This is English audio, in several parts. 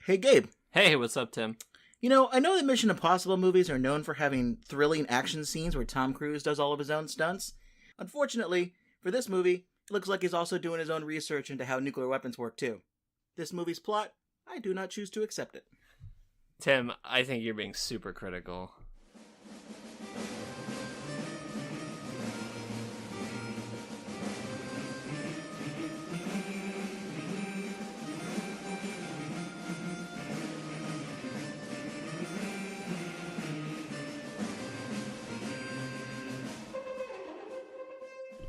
Hey, Gabe. Hey, what's up, Tim? You know, I know that Mission Impossible movies are known for having thrilling action scenes where Tom Cruise does all of his own stunts. Unfortunately, for this movie, it looks like he's also doing his own research into how nuclear weapons work, too. This movie's plot, I do not choose to accept it. Tim, I think you're being super critical.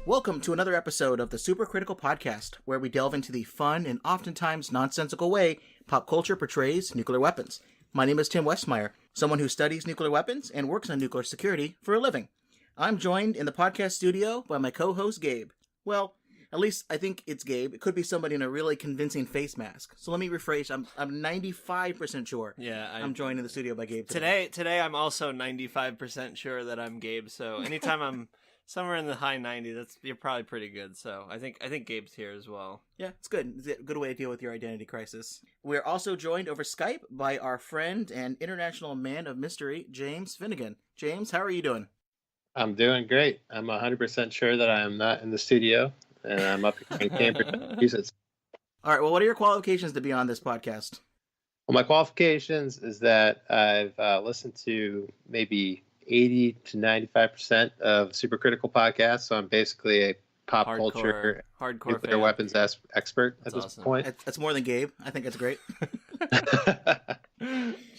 Welcome to another episode of the Super Critical Podcast, where we delve into the fun and oftentimes nonsensical way pop culture portrays nuclear weapons. My name is Tim Westmyer, someone who studies nuclear weapons and works on nuclear security for a living. I'm joined in the podcast studio by my co-host Gabe. Well, at least I think it's Gabe. It could be somebody in a really convincing face mask. So let me rephrase. I'm 95% sure. Yeah, I'm joined in the studio by Gabe today. I'm also 95% sure that I'm Gabe. So anytime I'm somewhere in the high 90s, you're probably pretty good. So I think Gabe's here as well. Yeah, it's good. It's a good way to deal with your identity crisis. We're also joined over Skype by our friend and international man of mystery, James Finnegan. James, how are you doing? I'm doing great. I'm 100% sure that I am not in the studio, and I'm up in Cambridge, Massachusetts. All right, well, what are your qualifications to be on this podcast? Well, my qualifications is that I've listened to maybe 80 to 95% of supercritical podcasts, so I'm basically a pop culture nuclear fan. Weapons expert at this point. That's more than Gabe. I think that's great.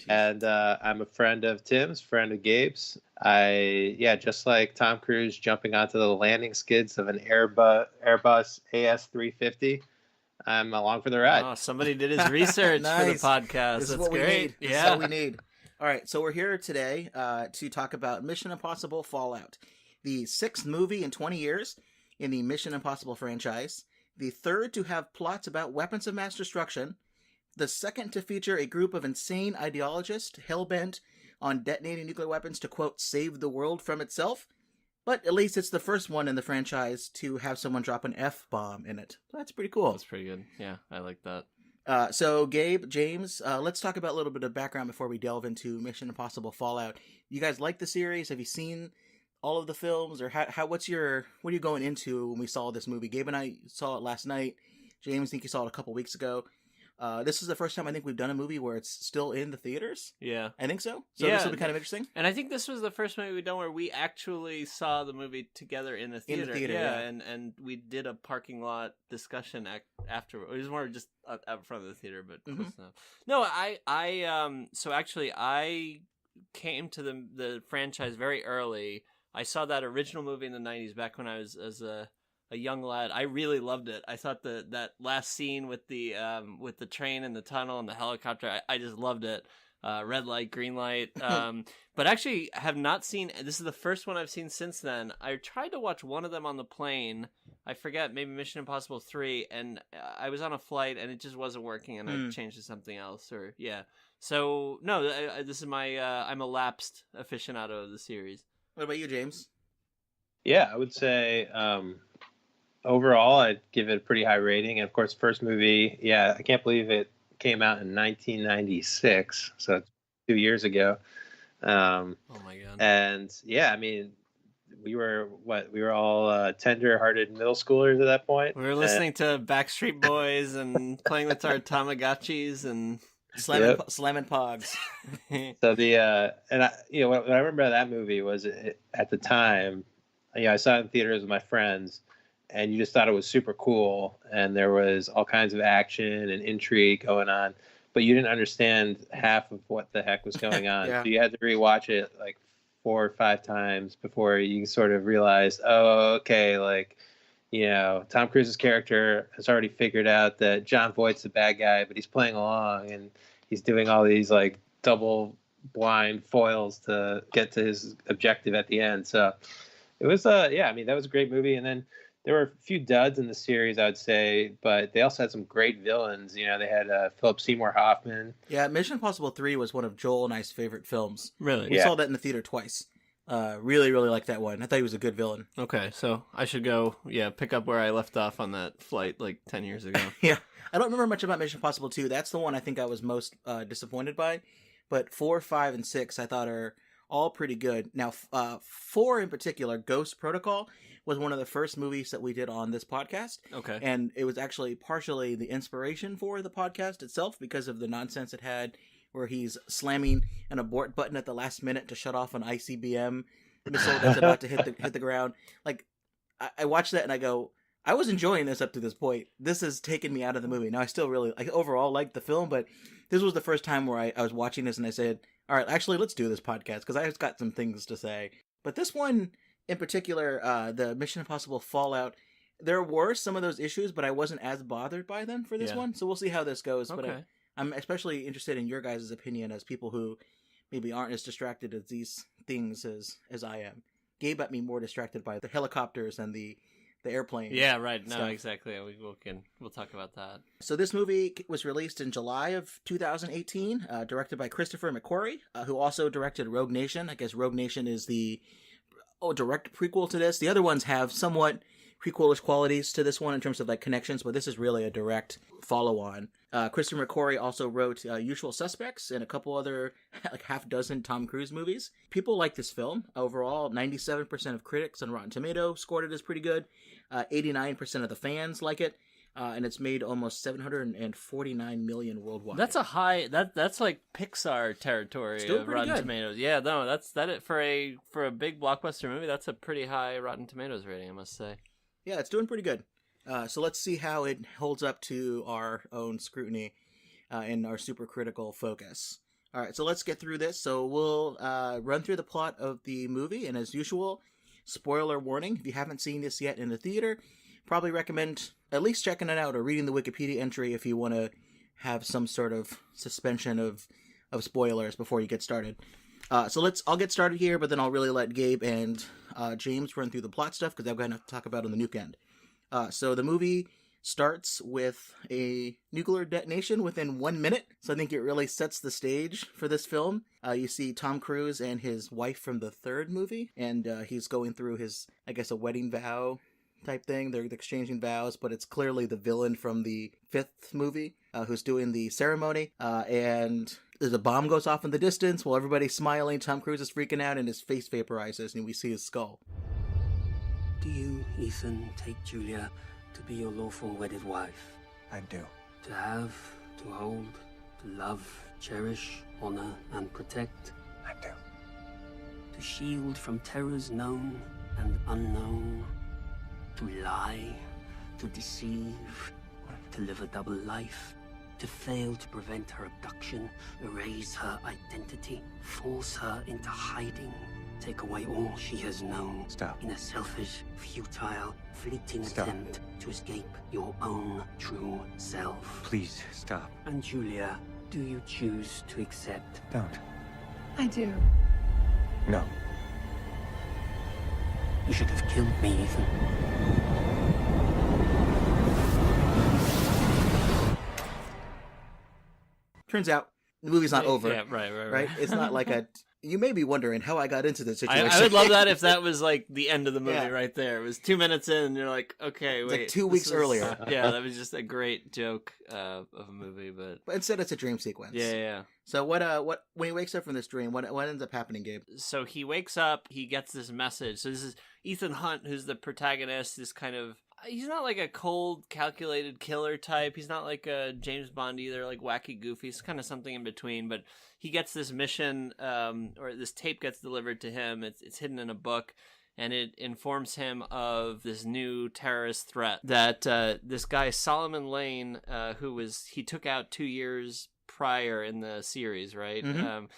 And I'm a friend of Tim's, friend of Gabe's. Just like Tom Cruise jumping onto the landing skids of an Airbus AS350, I'm along for the ride. Oh, somebody did his research for the podcast. This That's is what great. we need. Yeah. This is what we need. All right, so we're here today to talk about Mission Impossible Fallout, the sixth movie in 20 years in the Mission Impossible franchise, the third to have plots about weapons of mass destruction, the second to feature a group of insane ideologists hell-bent on detonating nuclear weapons to, quote, save the world from itself, but at least it's the first one in the franchise to have someone drop an F-bomb in it. So that's pretty cool. That's pretty good. Yeah, I like that. So Gabe, James, let's talk about a little bit of background before we delve into Mission Impossible Fallout. You guys like the series? Have you seen all of the films, or what are you going into when we saw this movie? Gabe and I saw it last night. James, I think you saw it a couple weeks ago. This is the first time I think we've done a movie where it's still in the theaters. Yeah. I think so. So yeah, this will be kind of interesting. And I think this was the first movie we've done where we actually saw the movie together in the theater. In the theater, yeah. And we did a parking lot discussion after. It was more just out front of the theater, but close enough. No, I came to the franchise very early. I saw that original movie in the 90s back when I was as a young lad. I really loved it. I thought that last scene with the train and the tunnel and the helicopter, I just loved it. Red light, green light. But actually have not seen, this is the first one I've seen since then. I tried to watch one of them on the plane. I forget, maybe Mission Impossible 3, and I was on a flight and it just wasn't working, and I changed to something else. So no, this is my I'm a lapsed aficionado of the series. What about you, James? Yeah, I would say overall, I'd give it a pretty high rating. And of course, first movie, I can't believe it came out in 1996, so it's 2 years ago. Oh my god! And I mean, we were all tender-hearted middle schoolers at that point. We were listening to Backstreet Boys and playing with our Tamagotchis and slamming pogs. So what I remember of that movie was at the time, I saw it in theaters with my friends, and you just thought it was super cool, and there was all kinds of action and intrigue going on, but you didn't understand half of what the heck was going on. Yeah. So you had to rewatch it like 4 or 5 times before you sort of realized, oh, okay, Tom Cruise's character has already figured out that John Voight's the bad guy, but he's playing along, and he's doing all these like double blind foils to get to his objective at the end. So it was, that was a great movie. And then there were a few duds in the series, I would say, but they also had some great villains. They had Philip Seymour Hoffman. Yeah, Mission Impossible 3 was one of Joel and I's favorite films. Really? We saw that in the theater twice. Really, really like that one. I thought he was a good villain. Okay, so I should go, pick up where I left off on that flight like 10 years ago. Yeah. I don't remember much about Mission Impossible 2. That's the one I think I was most disappointed by. But 4, 5, and 6 I thought are all pretty good. Now, 4 in particular, Ghost Protocol, was one of the first movies that we did on this podcast. Okay. And it was actually partially the inspiration for the podcast itself because of the nonsense it had where he's slamming an abort button at the last minute to shut off an ICBM missile that's about to hit the ground. Like, I watched that and I go, I was enjoying this up to this point. This has taken me out of the movie. Now, I still really, overall like the film, but this was the first time where I was watching this and I said, all right, actually, let's do this podcast because I've got some things to say. But this one in particular, the Mission Impossible Fallout, there were some of those issues, but I wasn't as bothered by them for this one. So we'll see how this goes. Okay. But I'm especially interested in your guys' opinion as people who maybe aren't as distracted as these things as I am. Gabe got me more distracted by the helicopters and the airplane. Yeah, right. No, stuff. exactly. We'll talk about that. So this movie was released in July of 2018, directed by Christopher McQuarrie, who also directed Rogue Nation. I guess Rogue Nation is the direct prequel to this. The other ones have somewhat prequelish qualities to this one in terms of connections, but this is really a direct follow-on. Christopher McQuarrie also wrote Usual Suspects and a couple other half dozen Tom Cruise movies. People like this film. Overall, 97% of critics on Rotten Tomatoes scored it as pretty good. 89% of the fans like it. And it's made almost $749 million worldwide. That's a high. That's like Pixar territory Still of pretty Rotten good. Tomatoes. Yeah, no, that's it for a big blockbuster movie. That's a pretty high Rotten Tomatoes rating, I must say. Yeah, it's doing pretty good. So let's see how it holds up to our own scrutiny and our super critical focus. All right, so let's get through this. So we'll run through the plot of the movie, and as usual, spoiler warning, if you haven't seen this yet in the theater, probably recommend at least checking it out or reading the Wikipedia entry if you want to have some sort of suspension of spoilers before you get started. So I'll get started here, but then I'll really let Gabe and James run through the plot stuff because I'm going to talk about on the nuke end. So the movie starts with a nuclear detonation within 1 minute. So I think it really sets the stage for this film. You see Tom Cruise and his wife from the third movie, and he's going through his, I guess, a wedding vow type thing. They're exchanging vows, but it's clearly the villain from the fifth movie who's doing the ceremony. And the bomb goes off in the distance while everybody's smiling. Tom Cruise is freaking out and his face vaporizes and we see his skull. Do you, Ethan, take Julia to be your lawful wedded wife? I do. To have, to hold, to love, cherish, honor, and protect? I do. To shield from terrors known and unknown? To lie, to deceive, to live a double life? To fail to prevent her abduction, erase her identity, force her into hiding, take away all she has known. Stop. In a selfish, futile, fleeting Stop. attempt to escape your own true self. Please, stop. And Julia, do you choose to accept? Don't. I do. No. You should have killed me, Ethan. Turns out the movie's not over. Yeah, right. It's not like you may be wondering how I got into this situation. I would love that if that was like the end of the movie Yeah. right there. It was 2 minutes in, and you're like, okay, It's wait. like 2 this weeks was- earlier. Yeah, that was just a great joke of a movie, but Instead, it's a dream sequence. yeah. So what when he wakes up from this dream, what ends up happening, Gabe? So he wakes up, he gets this message. So this is Ethan Hunt, who's the protagonist, this kind of, he's not like a cold, calculated killer type. He's not like a James Bond either, like wacky, goofy. He's kind of something in between. But he gets this mission, or this tape gets delivered to him. It's hidden in a book, and it informs him of this new terrorist threat that this guy Solomon Lane, he took out 2 years prior in the series, right? Mhm.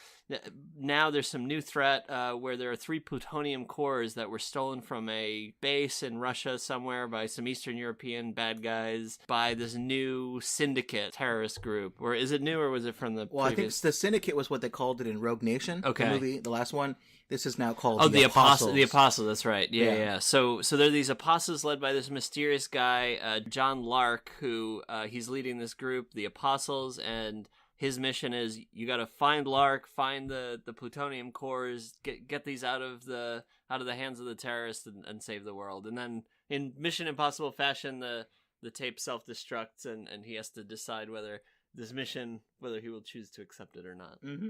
Now there's some new threat where there are 3 plutonium cores that were stolen from a base in Russia somewhere by some Eastern European bad guys by this new syndicate terrorist group. Or is it new, or was it from the Well, previous? I think the Syndicate was what they called it in Rogue Nation. Okay. The movie, the last one. This is now called the Apostles. The Apostle, that's right. Yeah. Yeah. So there are these apostles led by this mysterious guy, John Lark, who he's leading this group, the Apostles, and his mission is you got to find Lark, find the plutonium cores, get these out of the hands of the terrorists and save the world. And then in Mission Impossible fashion, the tape self-destructs and he has to decide whether he will choose to accept it or not. Mm-hmm.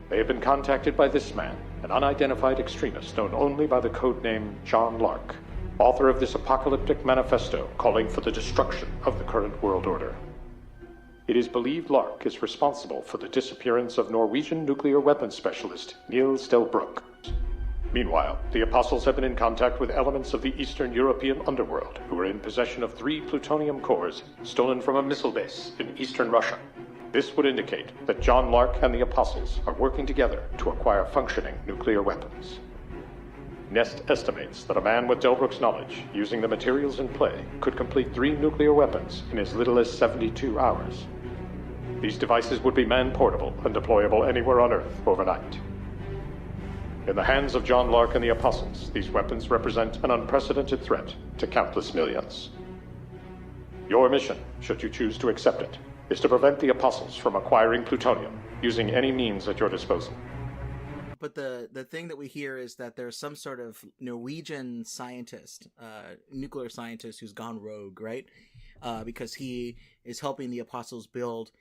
They have been contacted by this man, an unidentified extremist known only by the codename John Lark, author of this apocalyptic manifesto calling for the destruction of the current world order. It is believed Lark is responsible for the disappearance of Norwegian nuclear weapons specialist Niels Delbrück. Meanwhile, the Apostles have been in contact with elements of the Eastern European underworld who are in possession of 3 plutonium cores stolen from a missile base in eastern Russia. This would indicate that John Lark and the Apostles are working together to acquire functioning nuclear weapons. Nest estimates that a man with Delbruck's knowledge, using the materials in play, could complete 3 nuclear weapons in as little as 72 hours. These devices would be man-portable and deployable anywhere on Earth overnight. In the hands of John Lark and the Apostles, these weapons represent an unprecedented threat to countless millions. Your mission, should you choose to accept it, is to prevent the Apostles from acquiring plutonium using any means at your disposal. But the thing that we hear is that there's some sort of Norwegian scientist, nuclear scientist who's gone rogue, right? Because he is helping the Apostles build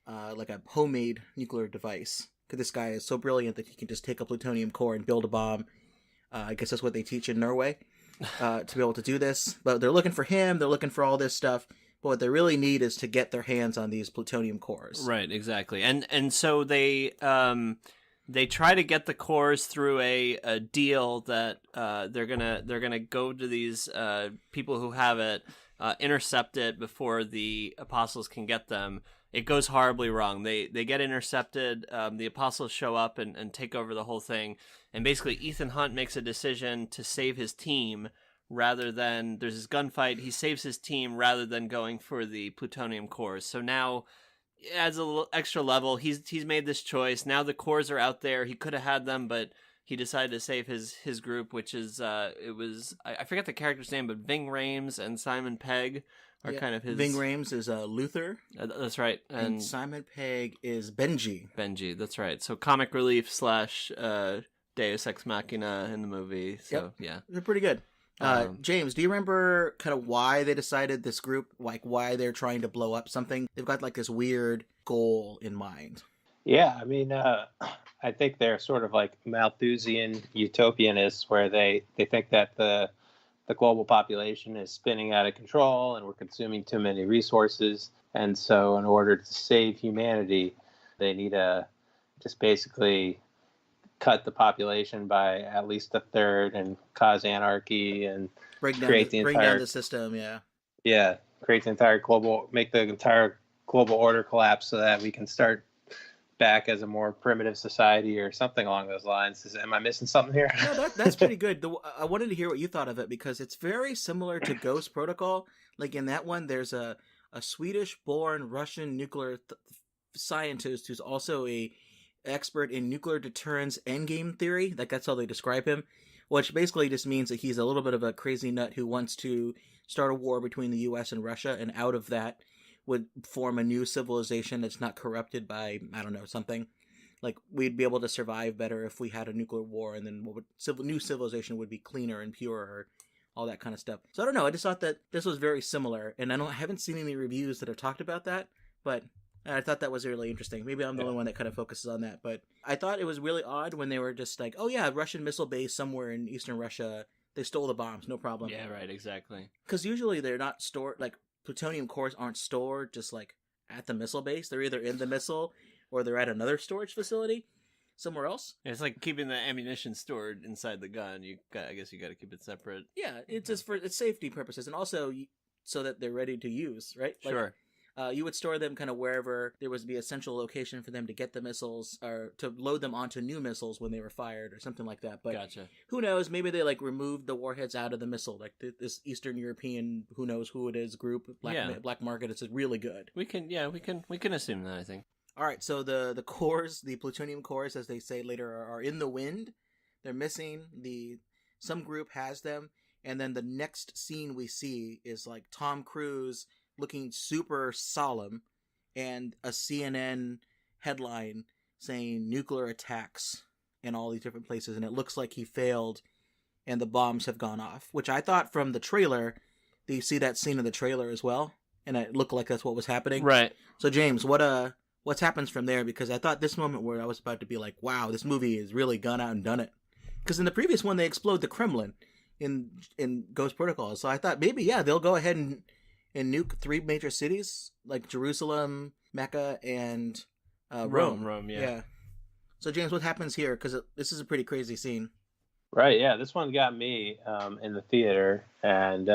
like a homemade nuclear device. Because this guy is so brilliant that he can just take a plutonium core and build a bomb. I guess that's what they teach in Norway, to be able to do this. But they're looking for him. They're looking for all this stuff. But what they really need is to get their hands on these plutonium cores. Right, exactly. And so they try to get the cores through a deal that they're gonna go to these people who have it, intercept it before the Apostles can get them. It goes horribly wrong. They get intercepted. The Apostles show up and take over the whole thing. And basically, Ethan Hunt makes a decision to save his team rather than there's this gunfight. He saves his team rather than going for the plutonium cores. So now it adds a little extra level. He's made this choice. Now the cores are out there. He could have had them, but he decided to save his group, which is I forget the character's name, but Ving Rhames and Simon Pegg are kind of his. Ving Rhames is Luther. That's right. And Simon Pegg is Benji. Benji, that's right. So comic relief / Deus Ex Machina in the movie. So yeah, they're pretty good. James, do you remember kind of why they decided this group, like why they're trying to blow up something? They've got like this weird goal in mind. Yeah, I mean, I think they're sort of like Malthusian utopianists, where they think that the global population is spinning out of control and we're consuming too many resources. And so in order to save humanity, they need to just basically cut the population by at least a third and cause anarchy and bring down the system. Create the entire make the entire global order collapse so that we can start back as a more primitive society or something along those lines. Am I missing something here? No, that's pretty good. I wanted to hear what you thought of it because it's very similar to Ghost Protocol. Like in that one, there's a Swedish-born Russian nuclear scientist who's also a expert in nuclear deterrence endgame theory. Like that's how they describe him, which basically just means that he's a little bit of a crazy nut who wants to start a war between the U.S. and Russia, and out of that would form a new civilization that's not corrupted by, I don't know, something. Like, we'd be able to survive better if we had a nuclear war, and then new civilization would be cleaner and purer, all that kind of stuff. So I don't know, I just thought that this was very similar, and I haven't seen any reviews that have talked about that, but I thought that was really interesting. Maybe I'm the only one that kind of focuses on that, but I thought it was really odd when they were just like, oh yeah, Russian missile base somewhere in eastern Russia, they stole the bombs, no problem. Yeah, right, exactly. Because usually they're not stored, like, plutonium cores aren't stored just like at the missile base. They're either in the missile or they're at another storage facility somewhere else. It's like keeping the ammunition stored inside the gun. I guess you got to keep it separate. Yeah, it's just for it's safety purposes and also so that they're ready to use, right? Like, sure. You would store them kind of wherever there was be a central location for them to get the missiles or to load them onto new missiles when they were fired or something like that. But gotcha. Who knows? Maybe they like removed the warheads out of the missile. Like this Eastern European, who knows who it is, group, black market. It's really good. We can assume that, I think. All right. So the cores, the plutonium cores, as they say later, are in the wind. They're missing. Some group has them, and then the next scene we see is like Tom Cruise looking super solemn, and a CNN headline saying nuclear attacks in all these different places, and it looks like he failed and the bombs have gone off, which I thought from the trailer, do you see that scene in the trailer as well? And it looked like that's what was happening. Right. So James, what happens from there? Because I thought this moment where I was about to be like, wow, this movie has really gone out and done it. Because in the previous one, they explode the Kremlin in Ghost Protocol. So I thought maybe, yeah, they'll go ahead and nuke 3 major cities like Jerusalem, Mecca, and Rome. Rome, yeah. So James, what happens here? Because this is a pretty crazy scene. Right, yeah, this one got me in the theater, and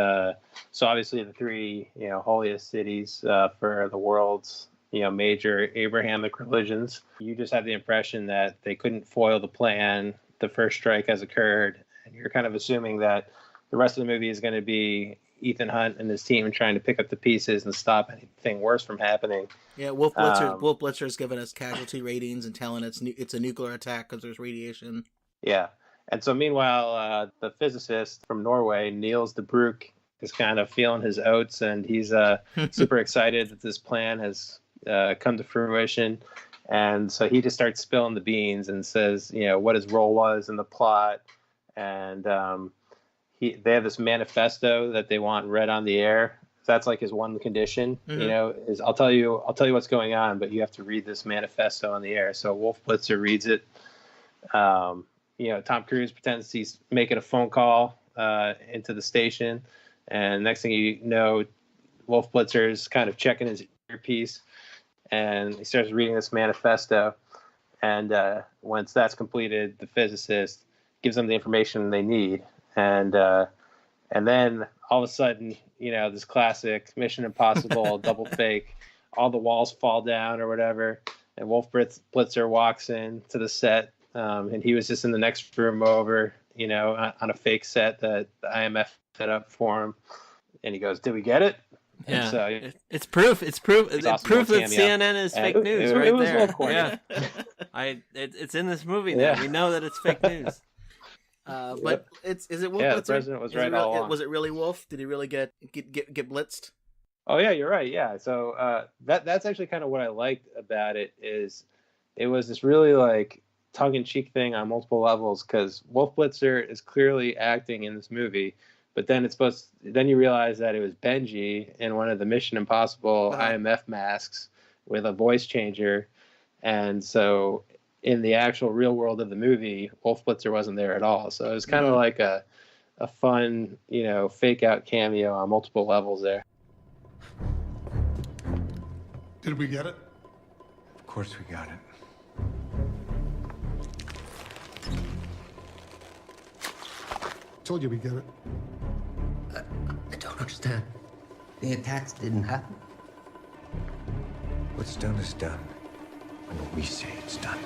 so obviously the 3, holiest cities for the world's, major Abrahamic religions. You just have the impression that they couldn't foil the plan. The first strike has occurred, and you're kind of assuming that the rest of the movie is going to be Ethan Hunt and his team trying to pick up the pieces and stop anything worse from happening. Yeah, Wolf Blitzer's giving us casualty ratings and telling it's a nuclear attack because there's radiation. Yeah. And so meanwhile, the physicist from Norway, Niels de Broek, is kind of feeling his oats, and he's super excited that this plan has come to fruition. And so he just starts spilling the beans and says, what his role was in the plot. And they have this manifesto that they want read on the air. That's like his one condition, is I'll tell you what's going on, but you have to read this manifesto on the air. So Wolf Blitzer reads it. Tom Cruise pretends he's making a phone call into the station, and next thing you know, Wolf Blitzer's kind of checking his earpiece, and he starts reading this manifesto. And once that's completed, the physicist gives them the information they need, and then all of a sudden, this classic Mission Impossible double fake, all the walls fall down or whatever, and Wolf Blitzer walks in to the set. And he was just in the next room over, on a fake set that the IMF set up for him. And he goes, "Did we get it?" Yeah, so, it's proof. It's proof. It's awesome proof that cameo. CNN is fake news, it right was there. a little corny. Yeah, it's in this movie now. Yeah. We know that it's fake news. But is it Wolf Yeah, Blitzer? the president was right all along. Was it really Wolf? Did he really get blitzed? Oh yeah, you're right. Yeah, so that's actually kind of what I liked about it is it was this really like tongue-in-cheek thing on multiple levels, because Wolf Blitzer is clearly acting in this movie, but then then you realize that it was Benji in one of the Mission Impossible IMF masks with a voice changer, and so in the actual real world of the movie, Wolf Blitzer wasn't there at all. So it was kind of like a fun, fake out cameo on multiple levels there. Did we get it? Of course we got it. Told you we get it. I don't understand. The attacks didn't happen. What's done is done. When we say it's done.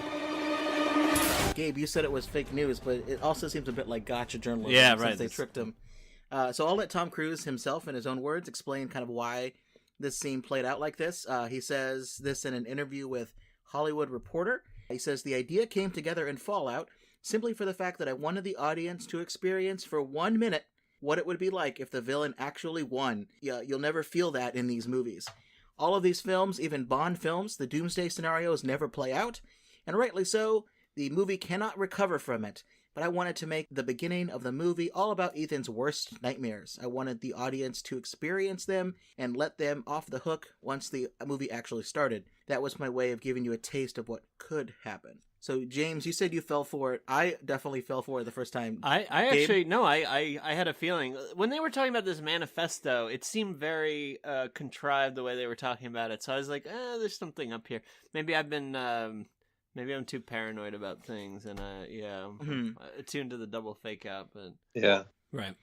Gabe, you said it was fake news, but it also seems a bit like gotcha journalism. Yeah, since right. They tricked him. So I'll let Tom Cruise himself, in his own words, explain kind of why this scene played out like this. He says this in an interview with Hollywood Reporter. He says, "The idea came together in Fallout simply for the fact that I wanted the audience to experience for 1 minute what it would be like if the villain actually won. Yeah, you'll never feel that in these movies. All of these films, even Bond films, the doomsday scenarios never play out, and rightly so. The movie cannot recover from it, but I wanted to make the beginning of the movie all about Ethan's worst nightmares. I wanted the audience to experience them and let them off the hook once the movie actually started. That was my way of giving you a taste of what could happen." So, James, you said you fell for it. I definitely fell for it the first time. I actually, no, I had a feeling. When they were talking about this manifesto, it seemed very contrived the way they were talking about it. So I was like, there's something up here. Maybe I'm too paranoid about things, and I'm attuned to the double fake out. But Yeah. right.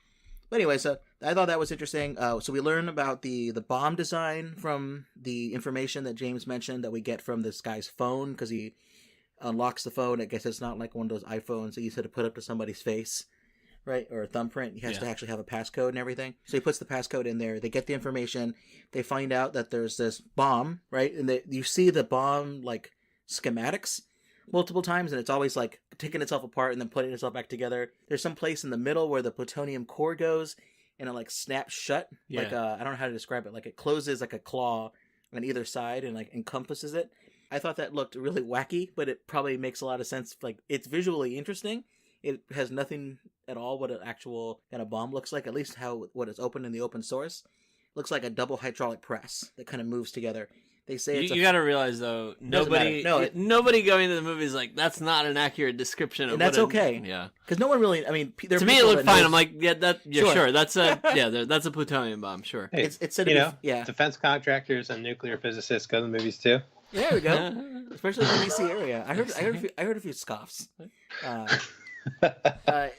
But anyway, so I thought that was interesting. So we learn about the bomb design from the information that James mentioned that we get from this guy's phone, because he unlocks the phone. I guess it's not like one of those iPhones that you said to put up to somebody's face, right? Or a thumbprint. He has to actually have a passcode and everything. So he puts the passcode in there. They get the information. They find out that there's this bomb, right? And you see the bomb, like, schematics multiple times, and it's always, like, taking itself apart and then putting itself back together. There's some place in the middle where the plutonium core goes, and it, like, snaps shut. Yeah. Like, I don't know how to describe it. Like, it closes like a claw on either side and, like, encompasses it. I thought that looked really wacky, but it probably makes a lot of sense. Like, it's visually interesting. It has nothing at all what an actual kind of bomb looks like, at least what is open in the open source. Looks like a double hydraulic press that kind of moves together. They say it's you got to realize though, nobody going to the movie is like, that's not an accurate description of. And that's okay. Yeah, because no one really. I mean, to me it looked fine. I'm like, sure. That's a that's a plutonium bomb. Sure. Hey, it's said to be, defense contractors and nuclear physicists go to the movies too. There we go. Especially in the DC area. I heard a few scoffs.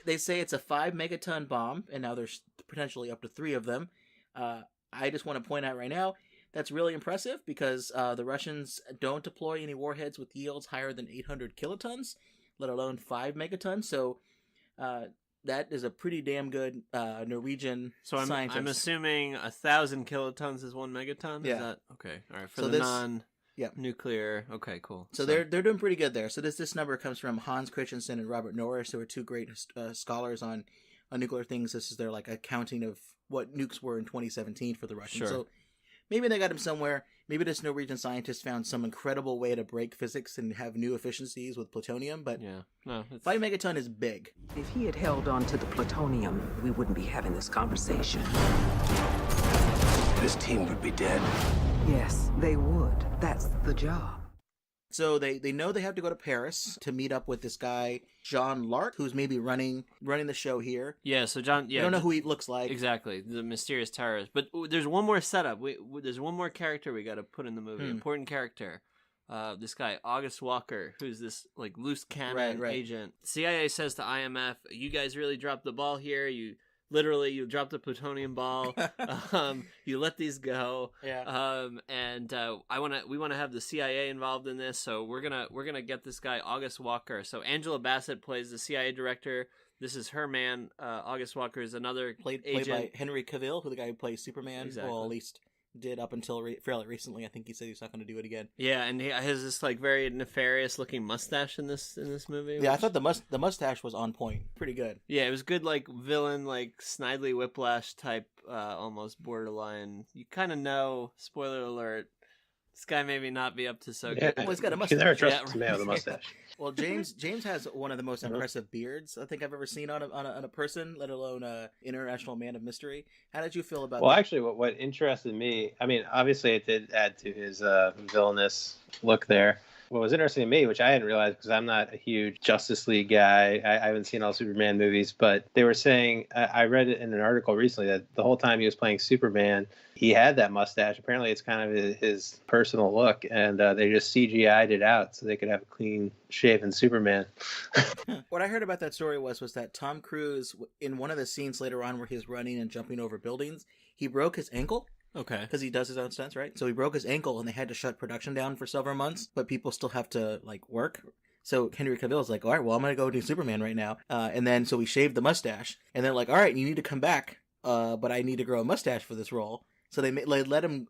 They say it's a 5 megaton bomb, and now there's potentially up to 3 of them. I just want to point out right now, that's really impressive because the Russians don't deploy any warheads with yields higher than 800 kilotons, let alone 5 megatons. So that is a pretty damn good Norwegian scientist. I'm assuming 1,000 kilotons is 1 megaton? Yeah. Is that okay? All right. For the yeah, nuclear. Okay, cool. So they're doing pretty good there. So this number comes from Hans Christensen and Robert Norris, who are 2 great scholars on nuclear things. This is their like accounting of what nukes were in 2017 for the Russians. Sure. So maybe they got him somewhere. Maybe this Norwegian scientist found some incredible way to break physics and have new efficiencies with plutonium. But 5 megaton is big. If he had held on to the plutonium, we wouldn't be having this conversation. This team would be dead. Yes, they would. That's the job. So they know they have to go to Paris to meet up with this guy, Jean Larc, who's maybe running the show here. Yeah, so John... Yeah, I don't know who he looks like. Exactly, the mysterious terrorist. But there's one more setup. There's one more character we got to put in the movie. Important character. This guy, August Walker, who's this like loose cannon agent. CIA says to IMF, you guys really dropped the ball here. You dropped the plutonium ball. You let these go. Yeah. And we want to have the CIA involved in this. So we're gonna get this guy August Walker. So Angela Bassett plays the CIA director. This is her man. August Walker is another played agent by Henry Cavill, who the guy who plays Superman. Exactly. Well, at least did up until fairly recently. I think he said he's not going to do it again. Yeah, and he has this like very nefarious looking mustache in this movie. Yeah, I thought the mustache was on point. Pretty good. Yeah, it was good, like villain, like Snidely Whiplash type, almost borderline. You kind of know. Spoiler alert. This guy maybe not be up to so good. Well, he's got a mustache. You never trust a man with a mustache. Well, James has one of the most impressive beards I think I've ever seen on a person, let alone a international man of mystery. How did you feel about that? Well, actually, what interested me, I mean, obviously it did add to his villainous look there. What was interesting to me, which I hadn't realized because I'm not a huge Justice League guy, I haven't seen all Superman movies, but they were saying, I read it in an article recently, that the whole time he was playing Superman, he had that mustache. Apparently it's kind of his personal look, and they just CGI'd it out so they could have a clean shaven Superman. What I heard about that story was that Tom Cruise, in one of the scenes later on where he's running and jumping over buildings, he broke his ankle. Okay. Because he does his own stunts, right? So he broke his ankle and they had to shut production down for several months, but people still have to, like, work. So Henry Cavill's like, all right, well, I'm going to go do Superman right now. And then, so we shaved the mustache. And they're like, all right, you need to come back, but I need to grow a mustache for this role. So they let him,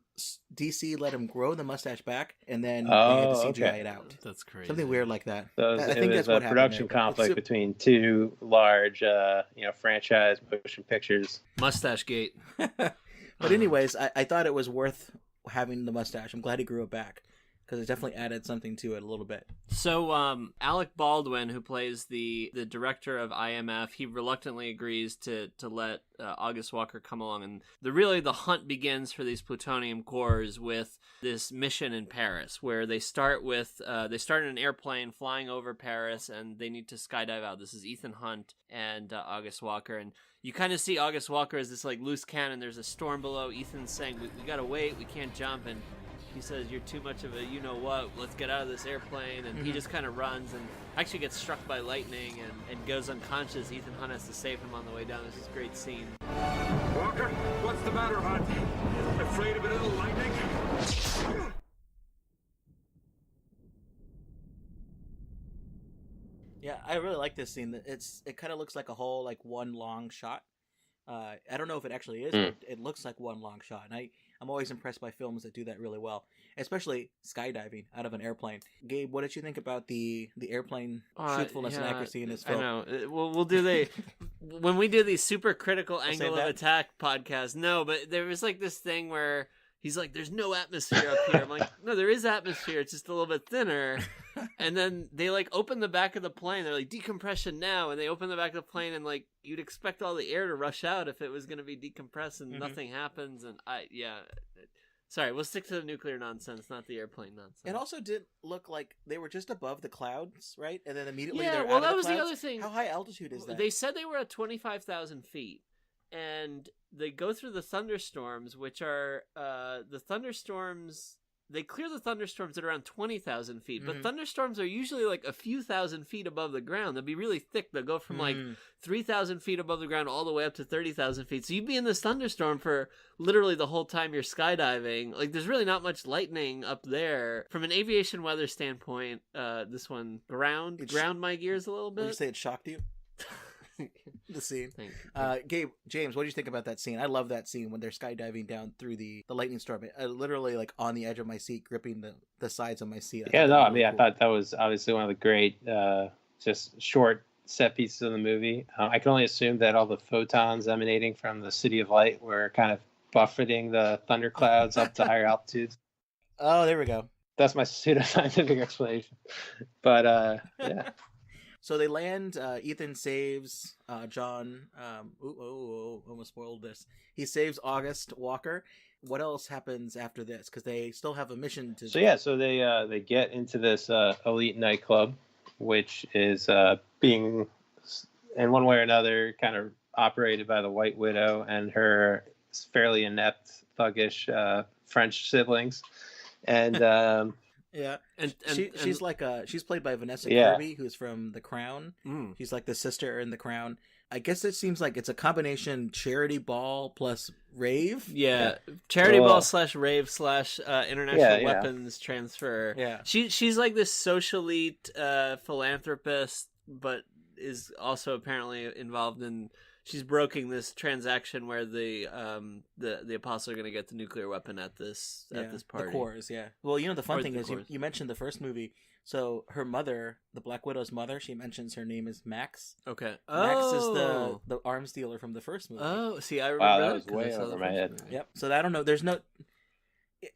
DC let him grow the mustache back, and then they had to CGI it out. That's crazy. Something weird like that. So I think that's what happened. Production conflict between 2 large, franchise motion pictures. Mustache gate. But anyways, I thought it was worth having the mustache. I'm glad he grew it back because it definitely added something to it a little bit. So Alec Baldwin, who plays the director of IMF, he reluctantly agrees to let August Walker come along, and the hunt begins for these plutonium cores with this mission in Paris, where they start in an airplane flying over Paris, and they need to skydive out. This is Ethan Hunt and August Walker, and you kind of see August Walker as this like loose cannon. There's a storm below. Ethan's saying, we gotta wait, we can't jump, and he says, you're too much of a you-know-what, let's get out of this airplane, and he just kind of runs and actually gets struck by lightning and goes unconscious. Ethan Hunt has to save him on the way down. This is a great scene. Walker, what's the matter, Hunt? Afraid of a little lightning? Yeah, I really like this scene. It kind of looks like a whole like one long shot. I don't know if it actually is, but it looks like one long shot, and I'm always impressed by films that do that really well, especially skydiving out of an airplane. Gabe, what did you think about the airplane truthfulness and accuracy in this film? I know. We'll do when we do these super critical angle of attack podcasts. No, but there was like this thing where he's like, there's no atmosphere up here. I'm like, no, there is atmosphere. It's just a little bit thinner. And then they like open the back of the plane. They're like, decompression now. And they open the back of the plane, and like you'd expect all the air to rush out if it was going to be decompressed, and nothing happens. And sorry, we'll stick to the nuclear nonsense, not the airplane nonsense. It also did look like they were just above the clouds, right? And then immediately yeah, they're well, out of that the was clouds. the other thing. How high altitude is that? They said they were at 25,000 feet. And they go through the thunderstorms, which are the thunderstorms. They clear the thunderstorms at around 20,000 feet, but thunderstorms are usually like a few thousand feet above the ground. They'll be really thick. They'll go from like 3,000 feet above the ground all the way up to 30,000 feet. So you'd be in this thunderstorm for literally the whole time you're skydiving. Like, there's really not much lightning up there. From an aviation weather standpoint, this one ground my gears a little bit. Would you say it shocked you? The scene. James, what do you think about that scene? I love that scene when they're skydiving down through the lightning storm. I literally like on the edge of my seat, gripping the sides of my seat. I thought that was obviously one of the great just short set pieces of the movie. I can only assume that all the photons emanating from the City of Light were kind of buffeting the thunderclouds up to higher altitudes. Oh, there we go. That's my pseudoscientific explanation. But yeah. So they land. Ethan saves John. Almost spoiled this. He saves August Walker. What else happens after this? Because they still have a mission to. So they get into this elite nightclub, which is being, in one way or another, kind of operated by the White Widow and her fairly inept, thuggish French siblings, and. Yeah, and she's played by Vanessa Yeah. Kirby, who's from The Crown. She's like the sister in The Crown. I guess it seems like it's a combination charity ball plus rave. Yeah, charity ball / rave / international weapons transfer. Yeah, she's like this social elite philanthropist, but is also apparently involved in. She's broking this transaction where the apostles are going to get the nuclear weapon at this party. The cores, yeah. Well, the fun thing is you mentioned the first movie. So her mother, the Black Widow's mother, she mentions her name is Max. Okay. Max is the arms dealer from the first movie. Oh, see, I remember that was way over my head. Movie. Yep. So I don't know. There's no.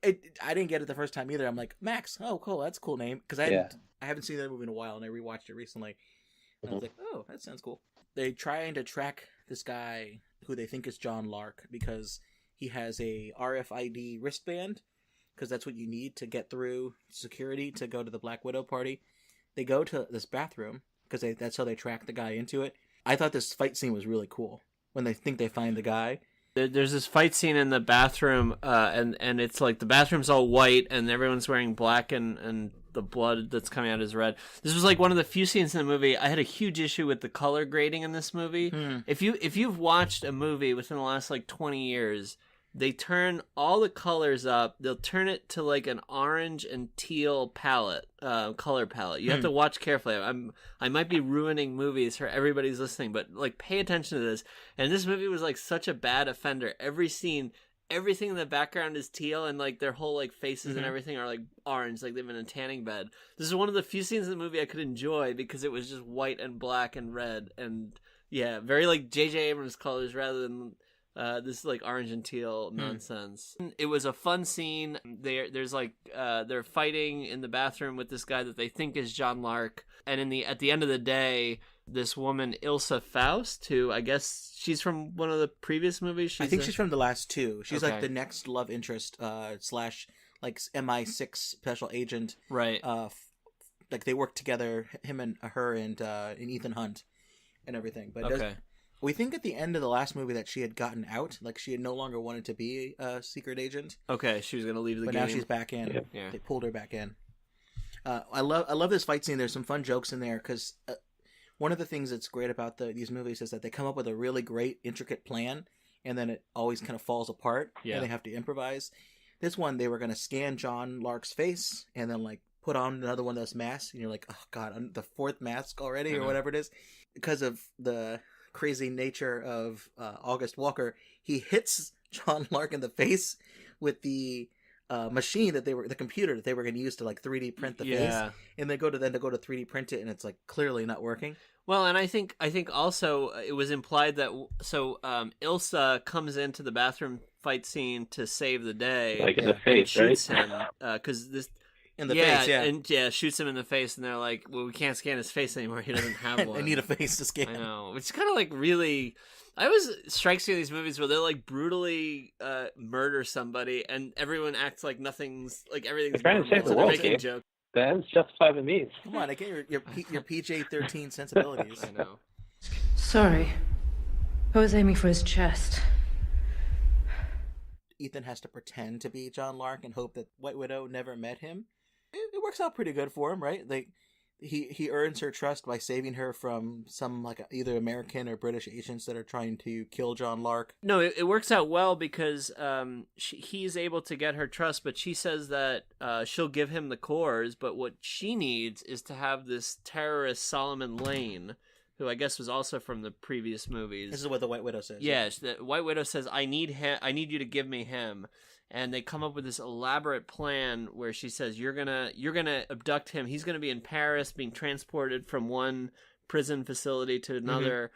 I didn't get it the first time either. I'm like, Max. Oh, cool. That's a cool name. Because I haven't seen that movie in a while, and I rewatched it recently. And I was like, oh, that sounds cool. They trying to track this guy who they think is John Lark because he has a RFID wristband, because that's what you need to get through security to go to the Black Widow party. They go to this bathroom because that's how they track the guy into it. I thought this fight scene was really cool when they think they find the guy. There's this fight scene in the bathroom, and it's like the bathroom's all white and everyone's wearing black, and the blood that's coming out is red. This was like one of the few scenes in the movie. I had a huge issue with the color grading in this movie. If you've watched a movie within the last like 20 years, they turn all the colors up. They'll turn it to like an orange and teal palette, color palette. You have to watch carefully. I might be ruining movies for everybody's listening, but like pay attention to this. And this movie was like such a bad offender. Every scene, everything in the background is teal, and like their whole like faces and everything are like orange, like they've been in a tanning bed. This is one of the few scenes in the movie I could enjoy because it was just white and black and red, and yeah, very like J.J. Abrams colors rather than this like orange and teal nonsense. It was a fun scene. There's like they're fighting in the bathroom with this guy that they think is John Lark, and at the end of the day, this woman Ilsa Faust, who I guess she's from one of the previous movies. I think she's from the last two. She's like the next love interest / like MI6 special agent. Right. Like they work together, him and her and Ethan Hunt and everything. But we think at the end of the last movie that she had gotten out, like she had no longer wanted to be a secret agent. Okay, she was going to leave the game. But now she's back in. Yeah. They pulled her back in. I love this fight scene. There's some fun jokes in there because one of the things that's great about these movies is that they come up with a really great, intricate plan, and then it always kind of falls apart, and they have to improvise. This one, they were going to scan John Lark's face and then like put on another one of those masks, and you're like, oh god, the fourth mask already, or whatever it is. Because of the crazy nature of August Walker, he hits John Lark in the face with the machine the computer that they were going to use to like 3D print the face, and they go to 3D print it, and it's like clearly not working. Well, and I think also it was implied that Ilsa comes into the bathroom fight scene to save the day. Like in the and face, right? shoots him because this. In the face, yeah. And shoots him in the face, and they're like, well, we can't scan his face anymore. He doesn't have one. I need a face to scan. I know. It's kind of like really... I always strikes me in these movies where they'll like brutally murder somebody, and everyone acts like nothing's... Like everything's They're trying to save the world, making Gabe. jokes. The ends justify the means. Come on, I get your PJ-13 sensibilities. I know. Sorry. I was aiming for his chest. Ethan has to pretend to be John Lark and hope that White Widow never met him. It works out pretty good for him, right? Like he earns her trust by saving her from some like either American or British agents that are trying to kill John Lark. No, it works out well because he's able to get her trust, but she says that she'll give him the cores, but what she needs is to have this terrorist Solomon Lane, who I guess was also from the previous movies. This is what the White Widow says. Yes, the White Widow says, I need you to give me him. And they come up with this elaborate plan where she says, you're gonna abduct him. He's gonna be in Paris, being transported from one prison facility to another.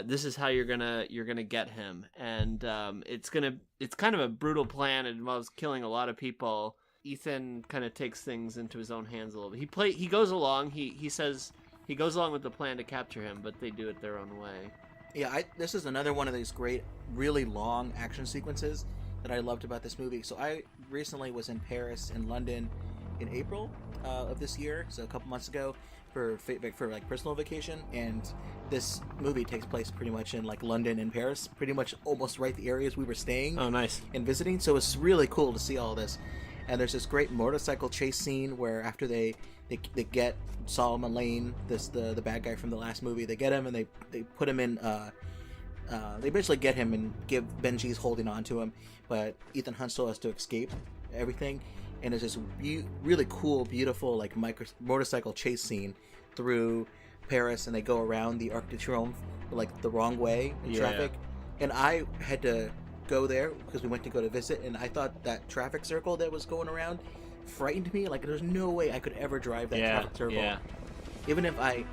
This is how you're gonna get him. And it's kind of a brutal plan. It involves killing a lot of people. Ethan kind of takes things into his own hands a little bit. He goes along. He says he goes along with the plan to capture him, but they do it their own way. Yeah, this is another one of these great, really long action sequences that I loved about this movie. So I recently was in Paris and London in April of this year, so a couple months ago, for like personal vacation, and this movie takes place pretty much in like London and Paris, pretty much almost right the areas we were staying. Oh, nice. And visiting. So it's really cool to see all this. And there's this great motorcycle chase scene where after they get Solomon Lane, the bad guy from the last movie, they get him and they put him in. They basically get him and give Benji's holding on to him, but Ethan Hunt still has to escape everything. And there's this really cool, beautiful like motorcycle chase scene through Paris, and they go around the Arc de Triomphe like the wrong way in traffic. And I had to go there because we went to go to visit, and I thought that traffic circle that was going around frightened me. Like there's no way I could ever drive that traffic circle. Even if I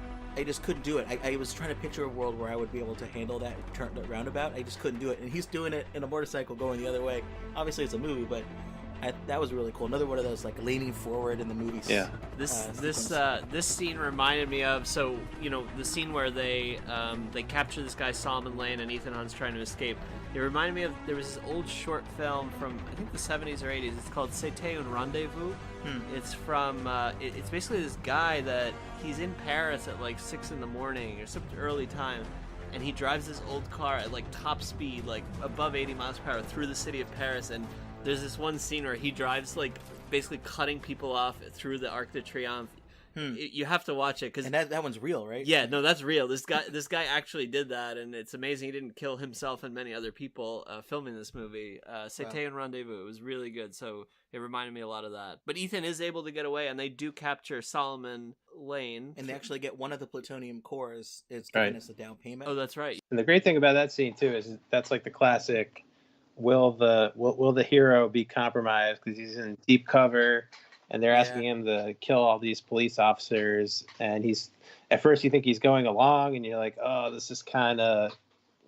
just couldn't do it. I was trying to picture a world where I would be able to handle that roundabout. I just couldn't do it. And he's doing it in a motorcycle going the other way. Obviously, it's a movie, but that was really cool. Another one of those like leaning forward in the movies. Yeah. This scene reminded me of the scene where they capture this guy Solomon Lane and Ethan Hunt's trying to escape. It reminded me of there was this old short film from I think the 70s or 80s. It's called C'était un Rendezvous. It's from it's basically this guy that he's in Paris at like 6 in the morning or some early time, and he drives this old car at like top speed, like above 80 miles per hour through the city of Paris. And there's this one scene where he drives like basically cutting people off through the Arc de Triomphe. You have to watch it, and that one's real, right? Yeah, no, that's real. This guy actually did that, and it's amazing. He didn't kill himself and many other people filming this movie. C'était un Rendezvous. It was really good, so it reminded me a lot of that. But Ethan is able to get away, and they do capture Solomon Lane, and they actually get one of the plutonium cores. It's giving us a down payment. Oh, that's right. And the great thing about that scene too is that's like the classic. Will the hero be compromised because he's in deep cover? And they're asking him to kill all these police officers, and he's at first you think he's going along, and you're like, oh, this is kind of,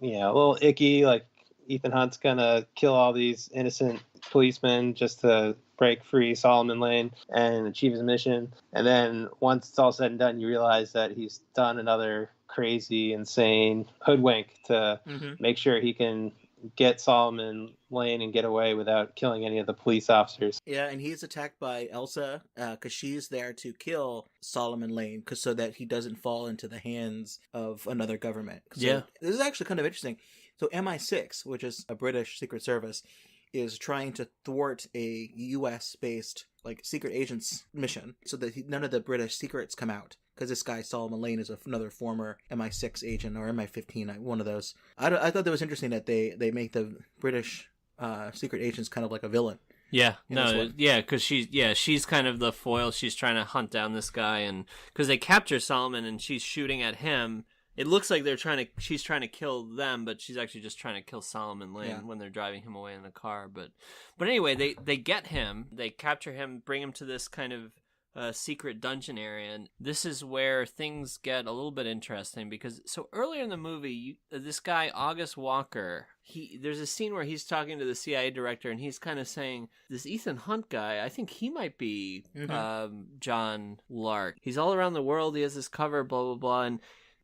a little icky. Like Ethan Hunt's gonna kill all these innocent policemen just to break free Solomon Lane and achieve his mission. And then once it's all said and done, you realize that he's done another crazy, insane hoodwink to make sure he can get Solomon Lane and get away without killing any of the police officers. Yeah, and he's attacked by Elsa because she's there to kill Solomon Lane so that he doesn't fall into the hands of another government. So this is actually kind of interesting. So MI6, which is a British Secret Service, is trying to thwart a US-based like secret agents mission so that none of the British secrets come out. Because this guy, Solomon Lane, is another former MI6 agent or MI15, one of those. I thought that was interesting that they make the British secret agents kind of like a villain. Yeah, because she's kind of the foil. She's trying to hunt down this guy, and because they capture Solomon and she's shooting at him. It looks like she's trying to kill them, but she's actually just trying to kill Solomon Lane when they're driving him away in the car. But anyway, they get him, they capture him, bring him to this kind of secret dungeon area, and this is where things get a little bit interesting because so earlier in the movie, this guy August Walker, there's a scene where he's talking to the CIA director, and he's kind of saying, "This Ethan Hunt guy, I think he might be John Lark. He's all around the world. He has this cover, blah blah blah." And